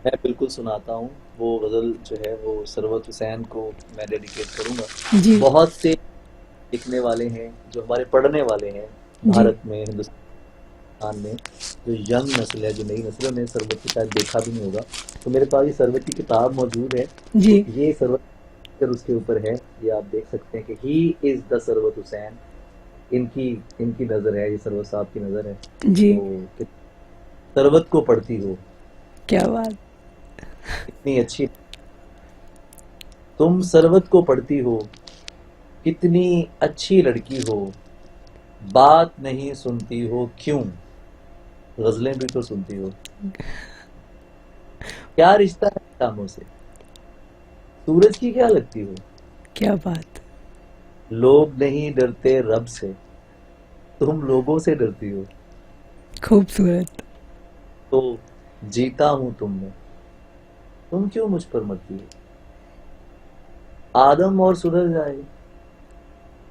मैं बिल्कुल सुनाता हूँ। वो गजल जो है वो सरवत हुसैन को मैं डेडिकेट करूंगा। जी बहुत से लिखने वाले हैं जो हमारे पढ़ने वाले हैं जी भारत में, हिंदुस्तान, पाकिस्तान में जो यंग नस्ल है, जो नई नस्ल है, उन्हें सरवत को शायद देखा भी नहीं होगा। तो मेरे पास ये सरवत की किताब मौजूद है। जी। तो ये सरवत अगर उसके ऊपर है, ये आप देख सकते हैं कि ही इज द सरवत हुसैन। इनकी इनकी नजर है, ये सरवत साहब की नजर है। जी। तो सरवत को पढ़ती हो, क्या बात। इतनी अच्छी, तुम सरवत को पढ़ती हो, कितनी अच्छी लड़की हो, बात नहीं सुनती हो क्यों, गजलें भी तो सुनती हो, क्या रिश्ता है शामों से, सूरज की क्या लगती हो, क्या बात। लोग नहीं डरते रब से, तुम लोगों से डरती हो, खूबसूरत। तो जीता हूं तुम में, तुम क्यों मुझ पर मरती हो, आदम और सुधर जाए,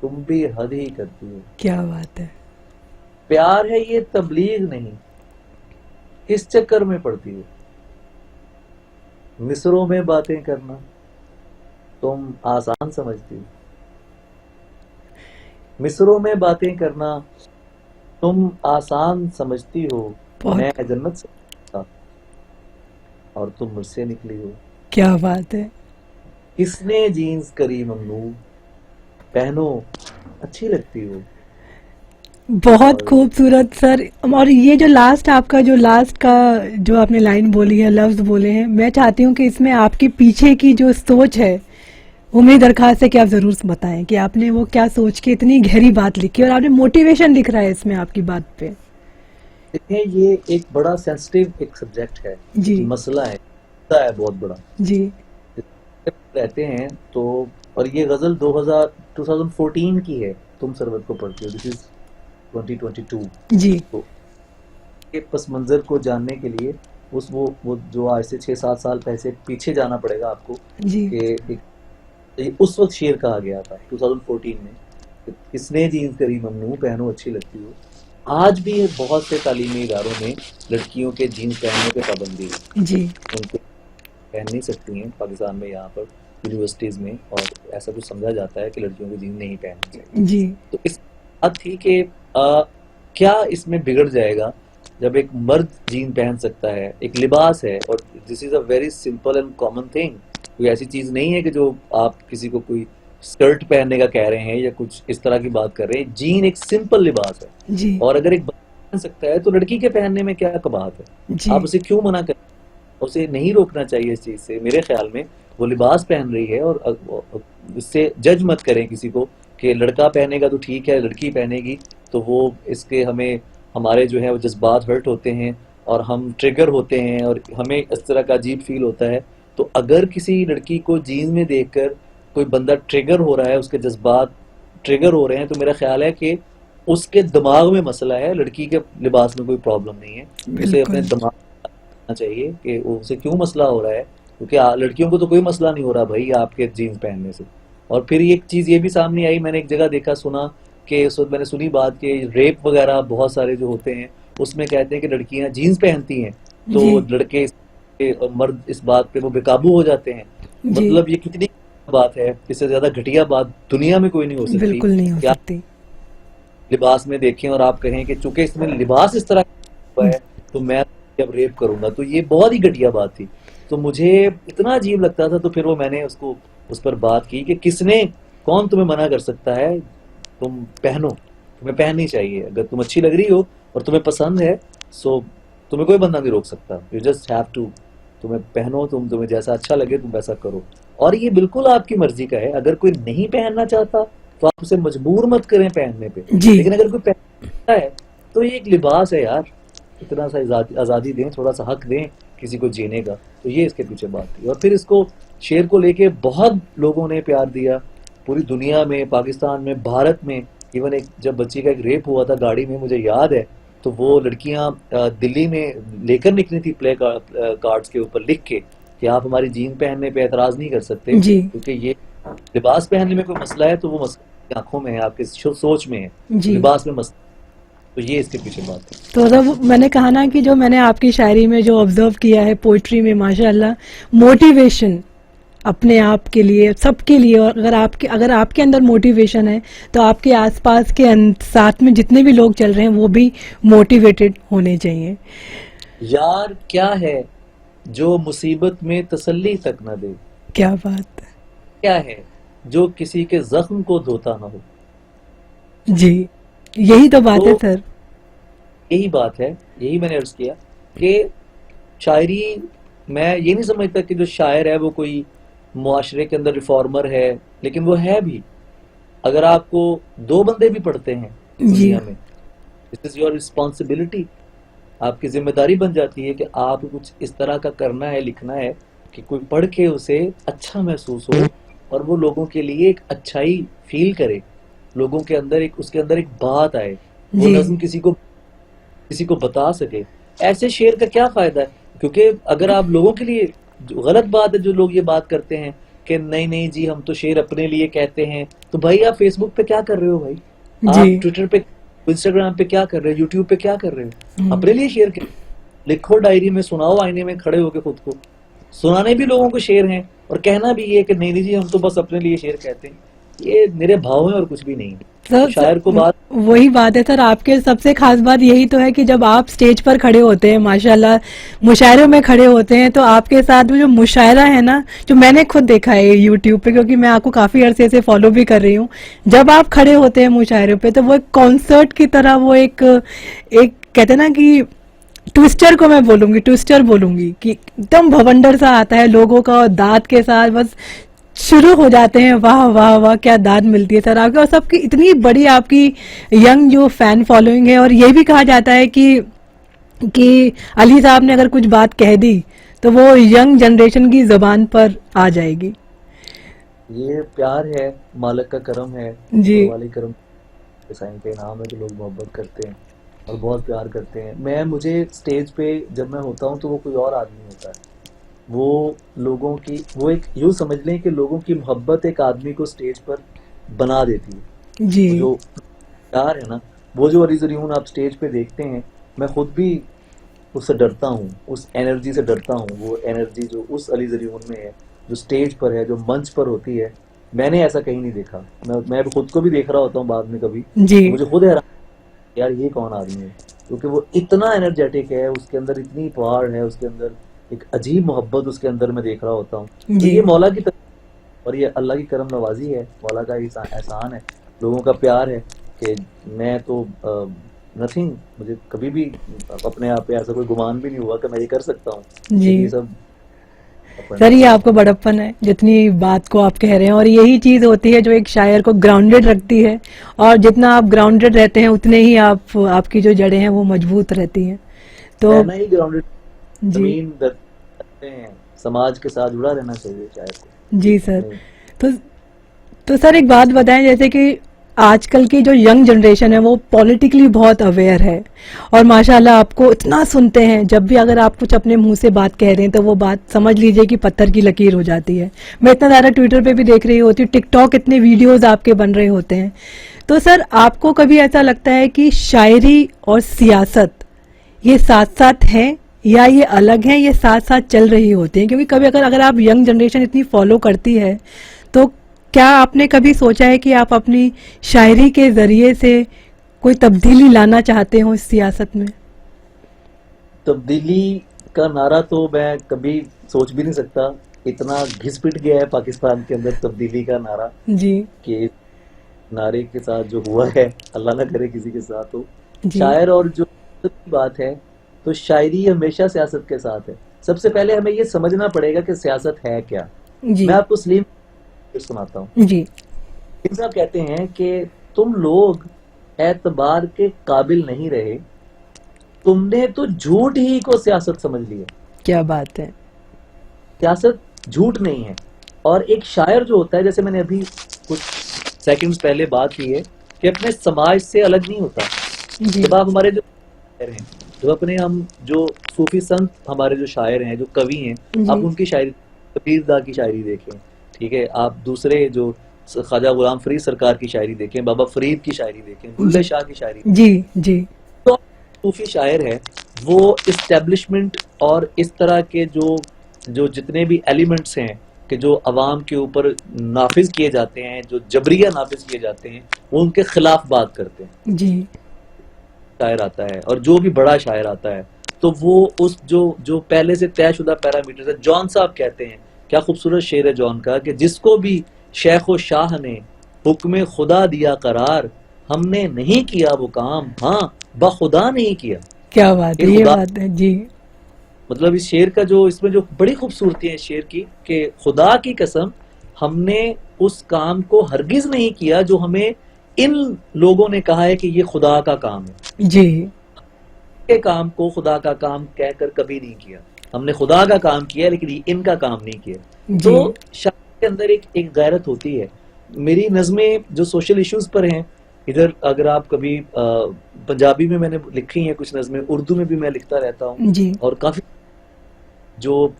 तुम भी हद ही करती हो, क्या बात है। प्यार है ये तबलीग नहीं, किस चक्कर में पड़ती हो, मिसरों में बातें करना तुम आसान समझती हो, मिसरों में बातें करना तुम आसान समझती हो, मैं बहुत। जन्नत से था और तुम मुझसे निकली हो, क्या बात है। किसने जीन्स करी ममनू, पहनो अच्छी लगती हो। बहुत और खूबसूरत सर। और ये जो लास्ट आपका, जो लास्ट का जो आपने लाइन बोली है, लफ्ज बोले हैं, मैं चाहती हूँ कि इसमें आपके पीछे की जो सोच है, वो मेरी दरखास्त है कि आप जरूर बताएं कि आपने वो क्या सोच के इतनी गहरी बात लिखी, और आपने मोटिवेशन लिख रहा है इसमें आपकी बात पे। देखिए, ये एक बड़ा सेंसिटिव एक सब्जेक्ट है, जी। मसला है बहुत बड़ा, जी। रहते हैं तो। और ये गजल 2014 की है, तुम सरवत को पढ़ती हो, दिस इज 2022। जी। तो के पस मंजर को जानने के लिए उस वो जो आज से 6-7 साल पहले पीछे जाना पड़ेगा आपको, जी। कि ये उस वक्त शेर कहा गया था 2014 में, कि किसने जीन्स करी ममनू, पहनो अच्छी लगती हो। आज भी बहुत से तालीमी इदारों में लड़कियों के जीन्स पहनने पे पाबंदी है, जी। उनको पहन नहीं सकती हैं पाकिस्तान में, यहाँ पर यूनिवर्सिटीज में, और ऐसा कुछ समझा जाता है कि लड़कियों को जीन्स नहीं पहननी चाहिए। जी। तो इस बात थी कि क्या इसमें बिगड़ जाएगा जब एक मर्द जीन पहन सकता है, एक लिबास है, और this is a very simple and common thing. कोई ऐसी चीज नहीं है कि जो आप किसी को कोई स्कर्ट पहनने का कह रहे हैं या कुछ इस तरह की बात कर रहे हैं। जीन एक सिंपल लिबास है, जी। और अगर एक बंदा पहन सकता है तो लड़की के पहनने में क्या कबाहत है, जी। आप उसे क्यों मना करें। उसे नहीं रोकना चाहिए इस चीज से, मेरे ख्याल में वो लिबास पहन रही है, और इससे जज मत करें किसी को कि लड़का पहनेगा तो ठीक है, लड़की पहनेगी तो वो, इसके हमें हमारे जो है वो जज्बात हर्ट होते हैं और हम ट्रिगर होते हैं और हमें इस तरह का अजीब फील होता है। तो अगर किसी लड़की को जीन्स में देखकर कोई बंदा ट्रिगर हो रहा है, उसके जज्बात ट्रिगर हो रहे हैं, तो मेरा ख्याल है कि उसके दिमाग में मसला है, लड़की के लिबास में कोई प्रॉब्लम नहीं है। उसे अपने बिल्कुल। दिमाग में चाहिए कि उसे क्यों मसला हो रहा है, क्योंकि लड़कियों को तो कोई मसला नहीं हो रहा भाई आपके जीन्स पहनने से। और फिर एक चीज ये भी सामने आई, मैंने एक जगह देखा सुना कि उस वक्त मैंने सुनी बात कि रेप वगैरह बहुत सारे जो होते हैं उसमें कहते हैं कि लड़कियां जीन्स पहनती हैं तो जी। लड़के मर्द इस बात पे वो बेकाबू हो जाते हैं। जी। मतलब ये कितनी बात है, इससे ज्यादा घटिया बात दुनिया में कोई नहीं हो सकती बिल्कुल नहीं हो कि आप सकती। लिबास में देखें और आप कहें कि चूंकि इसमें लिबास इस तरह का है तो मैं अब रेप करूंगा, तो ये बहुत ही घटिया बात थी। तो मुझे इतना अजीब लगता था, तो फिर वो मैंने उसको उस पर बात की कि किसने, कौन तुम्हें मना कर सकता है, तुम पहनो, तुम्हें पहननी चाहिए, अगर तुम अच्छी लग रही हो और तुम्हें पसंद है, सो तुम्हें कोई बंदा नहीं रोक सकता, यू जस्ट हैव टू, तुम्हें पहनो, तुम्हें जैसा अच्छा लगे तुम वैसा करो। और ये बिल्कुल आपकी मर्जी का है, अगर कोई नहीं पहनना चाहता तो आप उसे मजबूर मत करें पहनने पे, जी। लेकिन अगर कोई पहनता है तो ये एक लिबास है यार, इतना सा आज़ादी दें, थोड़ा सा हक दें किसी को जीने का। तो ये इसके पीछे बात थी। और फिर इसको, शेर को लेके बहुत लोगों ने प्यार दिया, पूरी दुनिया में, पाकिस्तान में, भारत में। इवन एक जब बच्ची का एक रेप हुआ था गाड़ी में, मुझे याद है, तो वो लड़कियां दिल्ली में लेकर निकली थी प्ले कार्ड्स के ऊपर लिख के कि आप हमारी जीन पहनने पे एतराज नहीं कर सकते, जी। क्योंकि ये लिबास पहनने में कोई मसला है तो वो मसला आंखों में है, आपके सोच में है, जी। लिबास में मसला। तो ये इसके पीछे बात है। तो जब मैंने कहा ना कि जो मैंने आपकी शायरी में जो ऑब्जर्व किया है, पोइट्री में, माशाल्लाह मोटिवेशन अपने आप के लिए, सबके लिए। और अगर आपके अंदर मोटिवेशन है तो आपके आसपास के साथ में जितने भी लोग चल रहे हैं वो भी मोटिवेटेड होने चाहिए। यार क्या है जो मुसीबत में तसल्ली तक न दे, क्या बात क्या है जो किसी के जख्म को धोता ना हो। है जी, यही तो बात है तो सर। यही बात है, यही मैंने अर्ज किया कि शायरी, मैं ये नहीं समझता कि जो शायर है वो कोई मुआशरे के अंदर रिफॉर्मर है, लेकिन वो है भी। अगर आपको दो बंदे भी पढ़ते हैं जी दुनिया में, दिस इज योर रिस्पॉन्सिबिलिटी। आपकी जिम्मेदारी बन जाती है कि आप कुछ इस तरह का करना है, लिखना है कि कोई पढ़ के उसे अच्छा महसूस हो और वो लोगों के लिए एक अच्छाई फील करे, लोगों के अंदर एक, उसके अंदर एक बात आए, वो जी नज्म किसी को बता सके। ऐसे शेर का क्या फायदा है? क्योंकि अगर आप लोगों के लिए, जो गलत बात है जो लोग ये बात करते हैं कि नहीं नहीं जी हम तो शेर अपने लिए कहते हैं, तो भाई आप फेसबुक पे क्या कर रहे हो भाई? जी। आप ट्विटर पे, इंस्टाग्राम पे क्या कर रहे हो? यूट्यूब पे क्या कर रहे हो? हम्म, अपने लिए शेर कर, लिखो डायरी में, सुनाओ आईने में खड़े होकर खुद को। सुनाने भी लोगों को शेर हैं और कहना भी ये कि नहीं नहीं जी हम तो बस अपने लिए शेर कहते हैं। ये मेरे भाव हैं और कुछ भी नहीं। तो शायर को बात, वही बात है सर, आपके सबसे खास बात यही तो है कि जब आप स्टेज पर खड़े होते हैं, माशाल्लाह मुशायरों में खड़े होते हैं, तो आपके साथ में जो मुशायरा है ना, जो मैंने खुद देखा है यूट्यूब पे, क्योंकि मैं आपको काफी अरसे से फॉलो भी कर रही हूँ, जब आप खड़े होते हैं मुशायरों पे तो वो एक कॉन्सर्ट की तरह, वो एक एक कहते हैं ना कि ट्विस्टर बोलूंगी कि एकदम भवंडर सा आता है लोगों का, और दाद के साथ बस शुरू हो जाते हैं। वाह वाह वाह, क्या दाद मिलती है सर आपके, और सबकी इतनी बड़ी आपकी यंग जो फैन फॉलोइंग है। और ये भी कहा जाता है कि अली साहब ने अगर कुछ बात कह दी तो वो यंग जनरेशन की जबान पर आ जाएगी। ये प्यार है, मालिक का करम है, जी ऊपर वाले करम साइन का इनाम है कि लोग मोहब्बत करते हैं और बहुत प्यार करते हैं। मुझे स्टेज पे जब मैं होता हूँ तो वो कोई और आदमी होता है। वो लोगों की, वो एक यूं समझ लें कि लोगों की मोहब्बत एक आदमी को स्टेज पर बना देती है। जी वो जो प्यार है ना, वो जो अली ज़रियून आप स्टेज पे देखते हैं, मैं खुद भी उससे डरता हूँ, उस एनर्जी से डरता हूँ। वो एनर्जी जो उस अली ज़रियून में है, जो स्टेज पर है, जो मंच पर होती है, मैंने ऐसा कहीं नहीं देखा। मैं भी खुद को भी देख रहा होता हूँ बाद में कभी, जी तो मुझे खुद हैरान, यार ये कौन आदमी है? क्योंकि वो इतना एनर्जेटिक है, उसके अंदर इतनी पावर है, उसके अंदर एक अजीब मोहब्बत उसके अंदर मैं देख रहा होता हूँ। तो जी ये मौला की तरफ और ये अल्लाह की करम नवाजी है, मौला का एहसान है, लोगों का प्यार है कि मैं तो नथिंग, मुझे कभी भी अपने आप पे ऐसा कोई गुमान भी नहीं हुआ कि मैं ये कर सकता हूँ। जी लेकिन ये सब सर, ये अपना आपको बड़प्पन है जितनी बात को आप कह रहे हैं, और यही चीज होती है जो एक शायर को ग्राउंडेड रखती है। और जितना आप ग्राउंडेड रहते हैं उतने ही आपकी जो जड़ें हैं वो मजबूत रहती हैं। तो रहना ही ग्राउंडेड, जी जमीन हैं, समाज के साथ जुड़ा रहना चाहिए शायर को। जी सर। अपने तो तो सर एक बात बताएं, जैसे कि आजकल की जो यंग जनरेशन है वो पॉलिटिकली बहुत अवेयर है, और माशाल्लाह आपको इतना सुनते हैं, जब भी अगर आप कुछ अपने मुंह से बात कह रहे हैं तो वो बात समझ लीजिए कि पत्थर की लकीर हो जाती है। मैं इतना ज़्यादा ट्विटर पे भी देख रही होती हूँ, टिकटॉक इतने वीडियोस आपके बन रहे होते हैं। तो सर आपको कभी ऐसा लगता है कि शायरी और सियासत ये साथ साथ है, या ये अलग है, ये साथ साथ चल रही होती हैं? क्योंकि कभी अगर आप यंग जनरेशन इतनी फॉलो करती है, तो क्या आपने कभी सोचा है कि आप अपनी शायरी के जरिए से कोई तब्दीली लाना चाहते हो इस सियासत में? तब्दीली का नारा तो मैं कभी सोच भी नहीं सकता, इतना घिस पिट गया है पाकिस्तान के अंदर तब्दीली का नारा जी कि नारे के साथ जो हुआ है, अल्लाह ना करे किसी के साथ हो। जी शायर और जो सियासत की बात है, तो शायरी हमेशा सियासत के साथ है। सबसे पहले हमें ये समझना पड़ेगा कि सियासत है क्या। जी मैं आपको सलीम सुनाता हूँ। जी सलीम साहब कहते हैं कि तुम लोग एतबार के काबिल नहीं रहे, तुमने तो झूठ ही को सियासत समझ लिया। क्या बात है। सियासत झूठ नहीं है। और एक शायर जो होता है, जैसे मैंने अभी कुछ सेकंड्स पहले बात की है, कि अपने समाज से अलग नहीं होता। जी जब आप हमारे जो शायर हैं, जब अपने हम जो सूफी संत हमारे जो शायर हैं, जो कवि हैं, जी आप उनकी शायरी, कबीरदा की शायरी देखें, ठीक है, आप दूसरे जो ख्वाजा गुलाम फरीद सरकार की शायरी देखें, बाबा फरीद की शायरी देखें, बुल्ले शाह की शायरी, जी जी तो सूफी शायर है वो इस्टेब्लिशमेंट और इस तरह के जो जो जितने भी एलिमेंट्स हैं कि जो अवाम के ऊपर नाफिज किए जाते हैं, जो जबरिया नाफिज किए जाते हैं, वो उनके खिलाफ बात करते हैं। जी। शायर आता है और जो भी बड़ा शायर आता है तो वो उस जो जो पहले से तयशुदा पैरामीटर्स है, जॉन साहब कहते हैं, क्या खूबसूरत शेर है जॉन का, कि जिसको भी शेख व शाह ने हुक्म खुदा दिया करार, हमने नहीं किया वो काम, हाँ बखुदा नहीं किया। क्या बात है, ये ये खुदा, बात है जी। मतलब इस शेर का जो, इसमें जो बड़ी खूबसूरती है इस शेर की, कि खुदा की कसम हमने उस काम को हरगिज नहीं किया जो हमें इन लोगों ने कहा है कि ये खुदा का काम है। जी। के काम को खुदा का काम कहकर कभी नहीं किया, हमने खुदा का काम किया लेकिन इनका काम नहीं किया। जी। तो शायर के अंदर एक गैरत होती है। मेरी नज़में जो सोशल इश्यूज पर हैं, इधर अगर आप कभी पंजाबी में मैंने लिखी हैं कुछ नज़में, उर्दू में भी मैं लिखता रहता हूँ, जी। और काफ़ी जो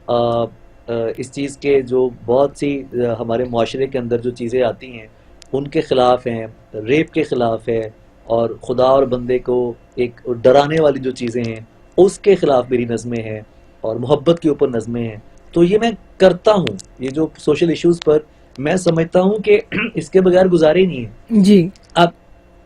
इस चीज़ के जो बहुत सी हमारे मुआशरे के अंदर जो चीज़ें आती हैं उनके ख़िलाफ़ हैं, रेप के ख़िलाफ़ है, और खुदा और बंदे को एक डराने वाली जो चीज़ें हैं उसके ख़िलाफ़ मेरी नज़में हैं, और मोहब्बत के ऊपर नज़में हैं। तो ये मैं करता हूँ, ये जो सोशल इश्यूज़ पर मैं समझता हूँ कि इसके बगैर गुजारे ही नहीं है। जी। आप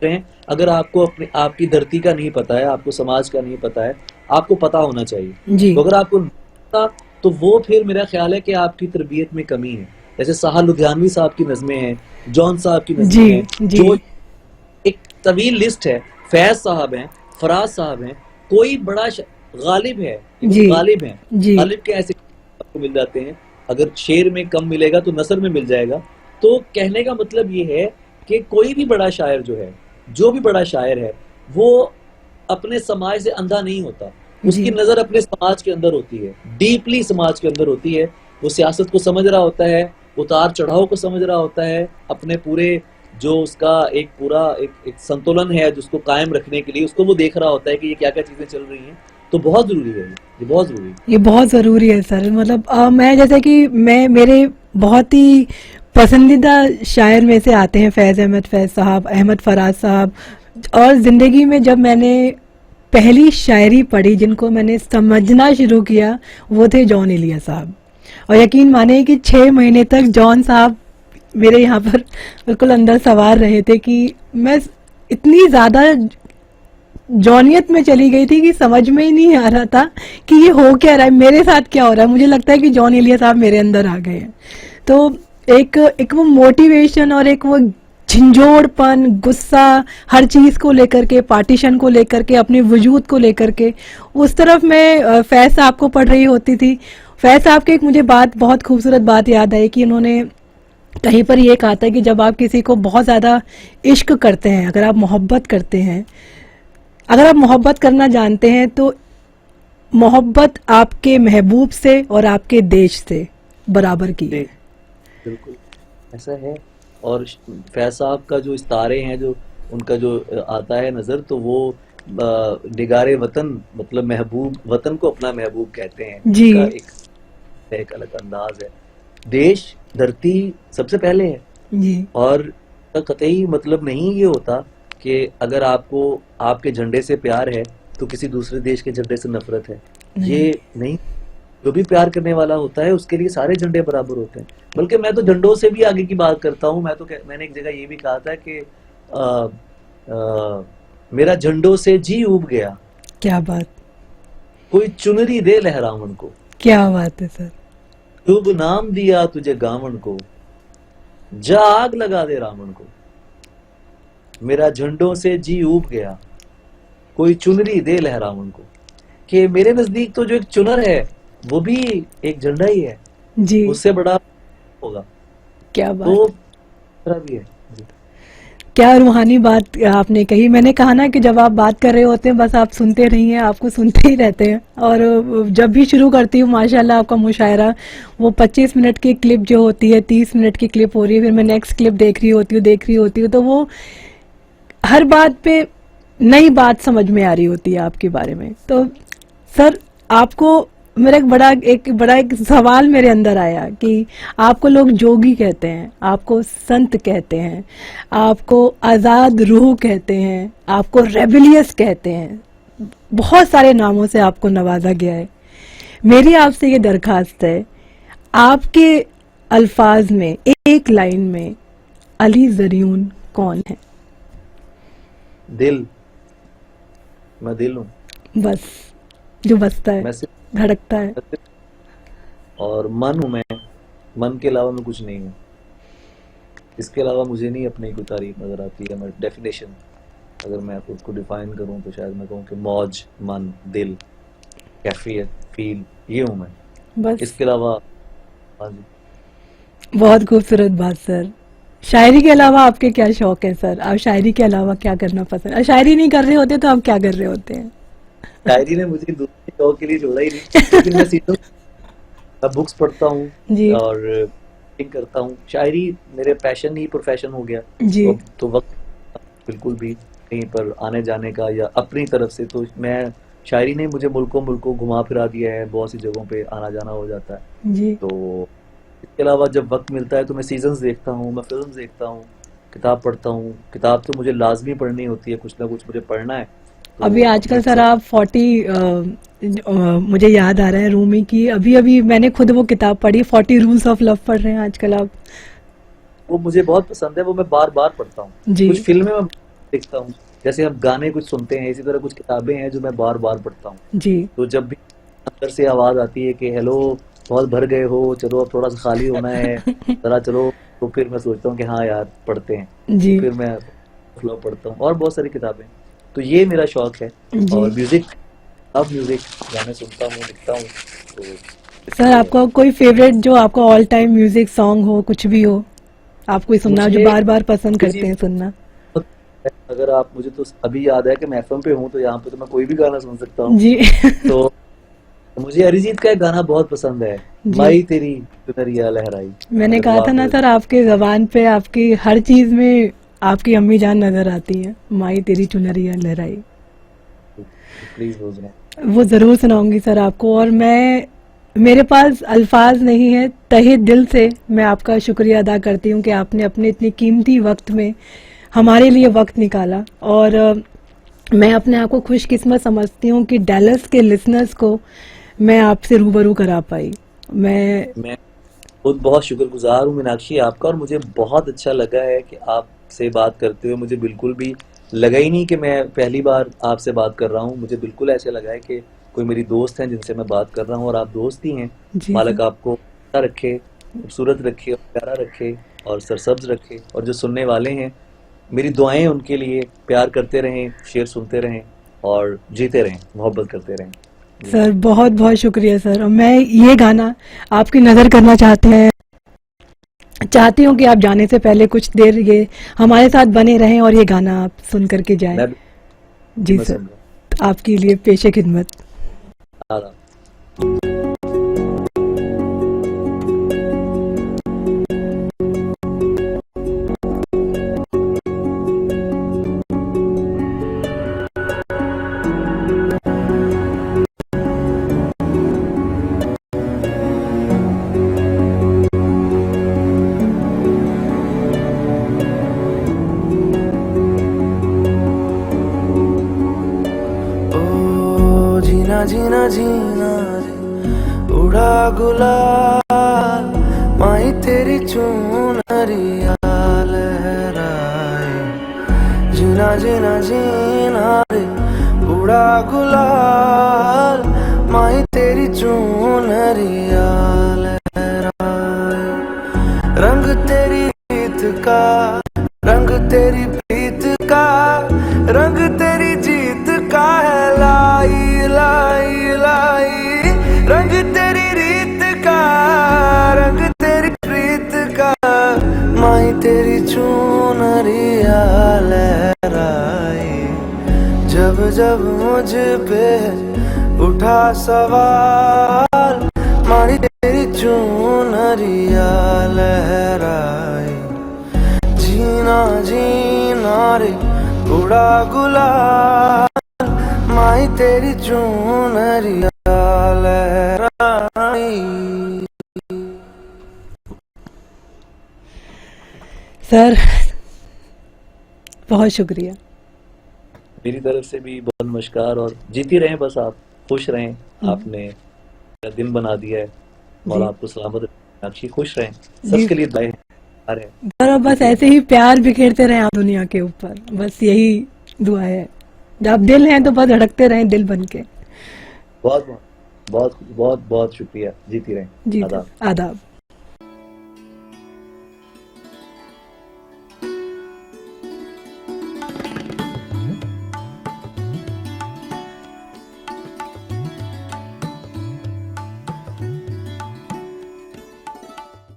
हैं, अगर आपको अपने आपकी धरती का नहीं पता है, आपको समाज का नहीं पता है, आपको पता होना चाहिए। जी। तो अगर आपको नहीं पता तो वो फिर मेरा ख्याल है कि आपकी तरबियत में कमी है। जैसे साहा लुधियानवी साहब की नज़में हैं, जॉन साहब की नज़में जी। हैं, जी। जो एक तवील लिस्ट है, फैज साहब हैं, फराज साहब हैं, कोई बड़ा गालिब है, जी। गालिब हैं, जी। गालिब के ऐसे आपको मिल जाते हैं। अगर शेर में कम मिलेगा तो नसर में मिल जाएगा। तो कहने का मतलब ये है कि कोई भी बड़ा शायर जो है, जो भी बड़ा शायर है, वो अपने समाज से अंधा नहीं होता, उसकी जी। नजर अपने समाज के अंदर होती है, डीपली समाज के अंदर होती है। वो सियासत को समझ रहा होता है, उतार चढ़ाव को समझ रहा होता है, अपने पूरे जो उसका एक पूरा एक संतुलन है जिसको कायम रखने के लिए, उसको वो देख रहा होता है कि ये क्या क्या चीजें चल रही हैं। तो बहुत जरूरी है, ये बहुत जरूरी है। ये बहुत ज़रूरी है सर। मतलब मैं जैसे कि मैं मेरे बहुत ही पसंदीदा शायर में से आते हैं फैज़ अहमद फैज़ साहब, अहमद फराज साहब। और ज़िंदगी में जब मैंने पहली शायरी पढ़ी, जिनको मैंने समझना शुरू किया, वो थे जॉन एलिया साहब। और यकीन माने कि 6 महीने तक जॉन साहब मेरे यहाँ पर बिल्कुल अंदर सवार रहे थे कि मैं इतनी ज़्यादा जॉनियत में चली गई थी कि समझ में ही नहीं आ रहा था कि ये हो क्या रहा है, मेरे साथ क्या हो रहा है। मुझे लगता है कि जॉन एलिया साहब मेरे अंदर आ गए हैं। तो एक वो मोटिवेशन और एक वो झिंझोड़पन, गुस्सा, हर चीज़ को लेकर के, पार्टीशन को लेकर के, अपने वजूद को लेकर के, उस तरफ मैं फैज़ साहब को पढ़ रही होती थी। फैज़ साहब की एक मुझे बहुत खूबसूरत बात याद आई कि उन्होंने कहीं पर ये कहा था कि जब आप किसी को बहुत ज़्यादा इश्क करते हैं, अगर आप मोहब्बत करते हैं, अगर आप मोहब्बत करना जानते हैं, तो मोहब्बत आपके महबूब से और आपके देश से बराबर की है। बिल्कुल ऐसा है। और फैज साहब का जो इस्तारे हैं, जो उनका जो आता है नज़र, तो वो निगारे वतन, मतलब महबूब वतन को अपना महबूब कहते हैं। जी। उनका एक अलग अंदाज है। देश, धरती सबसे पहले है। जी। और कतई मतलब नहीं ये होता कि अगर आपको आपके झंडे से प्यार है तो किसी दूसरे देश के झंडे से नफरत है, ये नहीं। जो भी प्यार करने वाला होता है उसके लिए सारे झंडे बराबर होते हैं। बल्कि मैं तो झंडों से भी आगे की बात करता हूँ। मैंने एक जगह ये भी कहा था कि मेरा झंडों से जी उब गया, क्या बात, कोई चुनरी दे लहरावन को, क्या बात है सर। शुभ नाम दिया तुझे गावन को, जा आग लगा दे रावण को। मेरा झंडों से जी उब गया, कोई चुनरी दे लहरावन को। कि मेरे नजदीक तो जो एक चुनर है वो भी एक झंडा ही है, जी। उससे बड़ा होगा। क्या बात, तो तरह भी है जी। क्या रूहानी बात आपने कही। मैंने कहा ना कि जब आप बात कर रहे होते हैं बस आप सुनते नहीं हैं, आपको सुनते ही रहते हैं। और जब भी शुरू करती हूँ माशाल्लाह आपका मुशायरा, वो 25 मिनट की क्लिप जो होती है, 30 मिनट की क्लिप हो रही है, फिर मैं नेक्स्ट क्लिप देख रही होती हूँ, तो वो हर बात पे नई बात समझ में आ रही होती है आपके बारे में। तो सर, आपको मेरा एक बड़ा एक सवाल मेरे अंदर आया कि आपको लोग जोगी कहते हैं, आपको संत कहते हैं, आपको आज़ाद रूह कहते हैं, आपको रेबिलियस कहते हैं, बहुत सारे नामों से आपको नवाजा गया है। मेरी आपसे ये दरखास्त है, आपके अल्फाज में, एक लाइन में अली ज़रियून कौन है? दिल। मैं दिल हूँ। बस, जो बसता है, मैं सिर्फ धड़कता है। मैं सिर्फ- और मन हूँ मैं। मन के अलावा मैं कुछ नहीं हूँ। इसके अलावा मुझे नहीं अपनी कोई तारीफ नजर आती है। मैं डेफिनेशन अगर मैं खुद को डिफाइन करूँ तो शायद मैं कहूँ कि मौज, मन, दिल, कैफियत, फील, ये हूँ मैं। बस, इसके अलावा हाँ जी। बहुत खूबसूरत बात सर। शायरी के अलावा आपके क्या शौक है सर? आप शायरी के अलावा क्या करना पसंद, शायरी नहीं कर रहे होते तो आप क्या कर रहे होते हैं? शायरी ने मुझे दूसरे शौक के लिए जोड़ा ही नहीं, लेकिन मैं सीधू मैं बुक्स पढ़ता हूँ जी। और थिंक करता हूँ। शायरी मेरे पैशन ही प्रोफेशन हो गया। जी। तो अब तो वक्त बिल्कुल भी नहीं पर आने जाने का या अपनी तरफ से। तो मैं शायरी ने मुझे मुल्कों मुल्कों घुमा फिरा दिया है। बहुत सी जगहों पे आना जाना हो जाता है। जी। तो इसके अलावा जब वक्त मिलता है तो मैं सीजन्स देखता हूँ, मैं फिल्म देखता हूँ, किताब पढ़ता हूँ। किताब तो मुझे लाजमी पढ़नी होती है, कुछ ना कुछ मुझे पढ़ना है। अभी तो अपने आजकल सर आप 40 मुझे याद आ रहा है रूमी की, अभी अभी मैंने खुद वो किताब पढ़ी, 40 रूल्स ऑफ लव पढ़ रहे हैं आजकल आप? वो मुझे बहुत पसंद है, वो मैं बार बार पढ़ता हूँ। जी। कुछ फिल्में मैं देखता हूँ, जैसे हम गाने कुछ सुनते हैं, इसी तरह कुछ किताबें हैं जो मैं बार बार पढ़ता हूँ। जी। तो जब भी अंदर से आवाज आती है कि हेलो, बहुत भर गए हो, चलो अब थोड़ा सा खाली होना है, जरा चलो, तो फिर मैं सोचता हूँ कि हाँ यार पढ़ते हैं। तो जी। फिर मैं फ्लो पढ़ता हूँ और बहुत सारी किताबें। तो ये मेरा शौक है। जी। और म्यूजिक, अब म्यूजिक गाने सुनता हूँ, लिखता हूँ। सर तो ये है। आपका कोई फेवरेट जो आपका ऑल टाइम म्यूजिक सॉन्ग हो, कुछ भी हो, आप कोई सुनना जो मुझे बार बार पसंद किसी करते हैं सुनना? अगर आप मुझे तो अभी याद है कि मैं एफएम पे हूँ, तो यहाँ पे तो मैं कोई भी गाना सुन सकता हूँ। जी। तो मुझे अरिजीत का एक गाना बहुत पसंद है, जी। माई तेरी चुनरिया लहराई। मैंने अगर कहा वो था आप ना सर, आपके जबान पे आपकी हर चीज में आपकी अम्मी जान नजर आती है, माई तेरी चुनरिया लहराई। प्लीज वो सुना। वो जरूर सुनाऊंगी सर आपको। और मैं, मेरे पास अल्फाज नहीं है, तहे दिल से मैं आपका शुक्रिया अदा करती हूँ कि आपने अपने इतने कीमती वक्त में हमारे लिए वक्त निकाला। और मैं अपने आप को खुशकिस्मत समझती हूँ कि डैलस के लिसनर्स को मैं आपसे रूबरू करा पाई। मैं, मैं खुद बहुत शुक्रगुजार हूँ मीनाक्षी आपका, और मुझे बहुत अच्छा लगा है कि आपसे बात करते हुए मुझे बिल्कुल भी लगा ही नहीं कि मैं पहली बार आपसे बात कर रहा हूँ। मुझे बिल्कुल ऐसे लगा है कि कोई मेरी दोस्त हैं जिनसे मैं बात कर रहा हूँ, और आप दोस्त ही हैं। जी सर। मालिक आपको अच्छा रखे, खूबसूरत रखे और प्यारा रखे और सरसब्ज रखे। और जो सुनने वाले हैं, मेरी दुआएं उनके लिए, प्यार करते रहें, शेर सुनते रहें और जीते रहें, मोहब्बत करते रहें। जी। सर बहुत बहुत शुक्रिया सर। और मैं ये गाना आपकी नज़र करना चाहती हूँ कि आप जाने से पहले कुछ देर ये हमारे साथ बने रहें और ये गाना आप सुन करके जाएं। मैं जी मैं सर, सुन रहा आपके लिए पेशे खिदमत। हूँ। आ रहा हूँ। ओ जीना जीना जीना रे उड़ा गुलाल, माही तेरी चुनरिया लहराए। जीना जीना जीना रे उड़ा गुलाल, माही तेरी चुनरिया लहराए। रंग तेरी रीत का, रंग तेरी प्रीत का, रंग तेरी जीत का है लाई लाई लाई। रंग तेरी रीत का, रंग तेरी प्रीत का, माई तेरी चुनरिया लहराई। जब जब मुझ पे उठा सवाल, मारी तेरी चुनरिया लहराई। जीना जीना रे उड़ा गुलाल, माई तेरी चुनरिया लहराई। Thank सर बहुत शुक्रिया। मेरी तरफ से भी बहुत नमस्कार, और जीती रहें बस आप, खुश रहें। आपने मेरा दिन बना दिया है, मौला जी। आपको सलामत रखे, मीनाक्षी, खुश रहें, सबके लिए दुआएं आ रहे हैं। और बस ऐसे ही प्यार बिखेरते रहें आप दुनिया के ऊपर, बस यही दुआ है। जब दिल है तो बस धड़कते रहें दिल बन के। बहुत बहुत बहुत बहुत बहुत शुक्रिया, जीती रहें। जी आदाब। आदाब।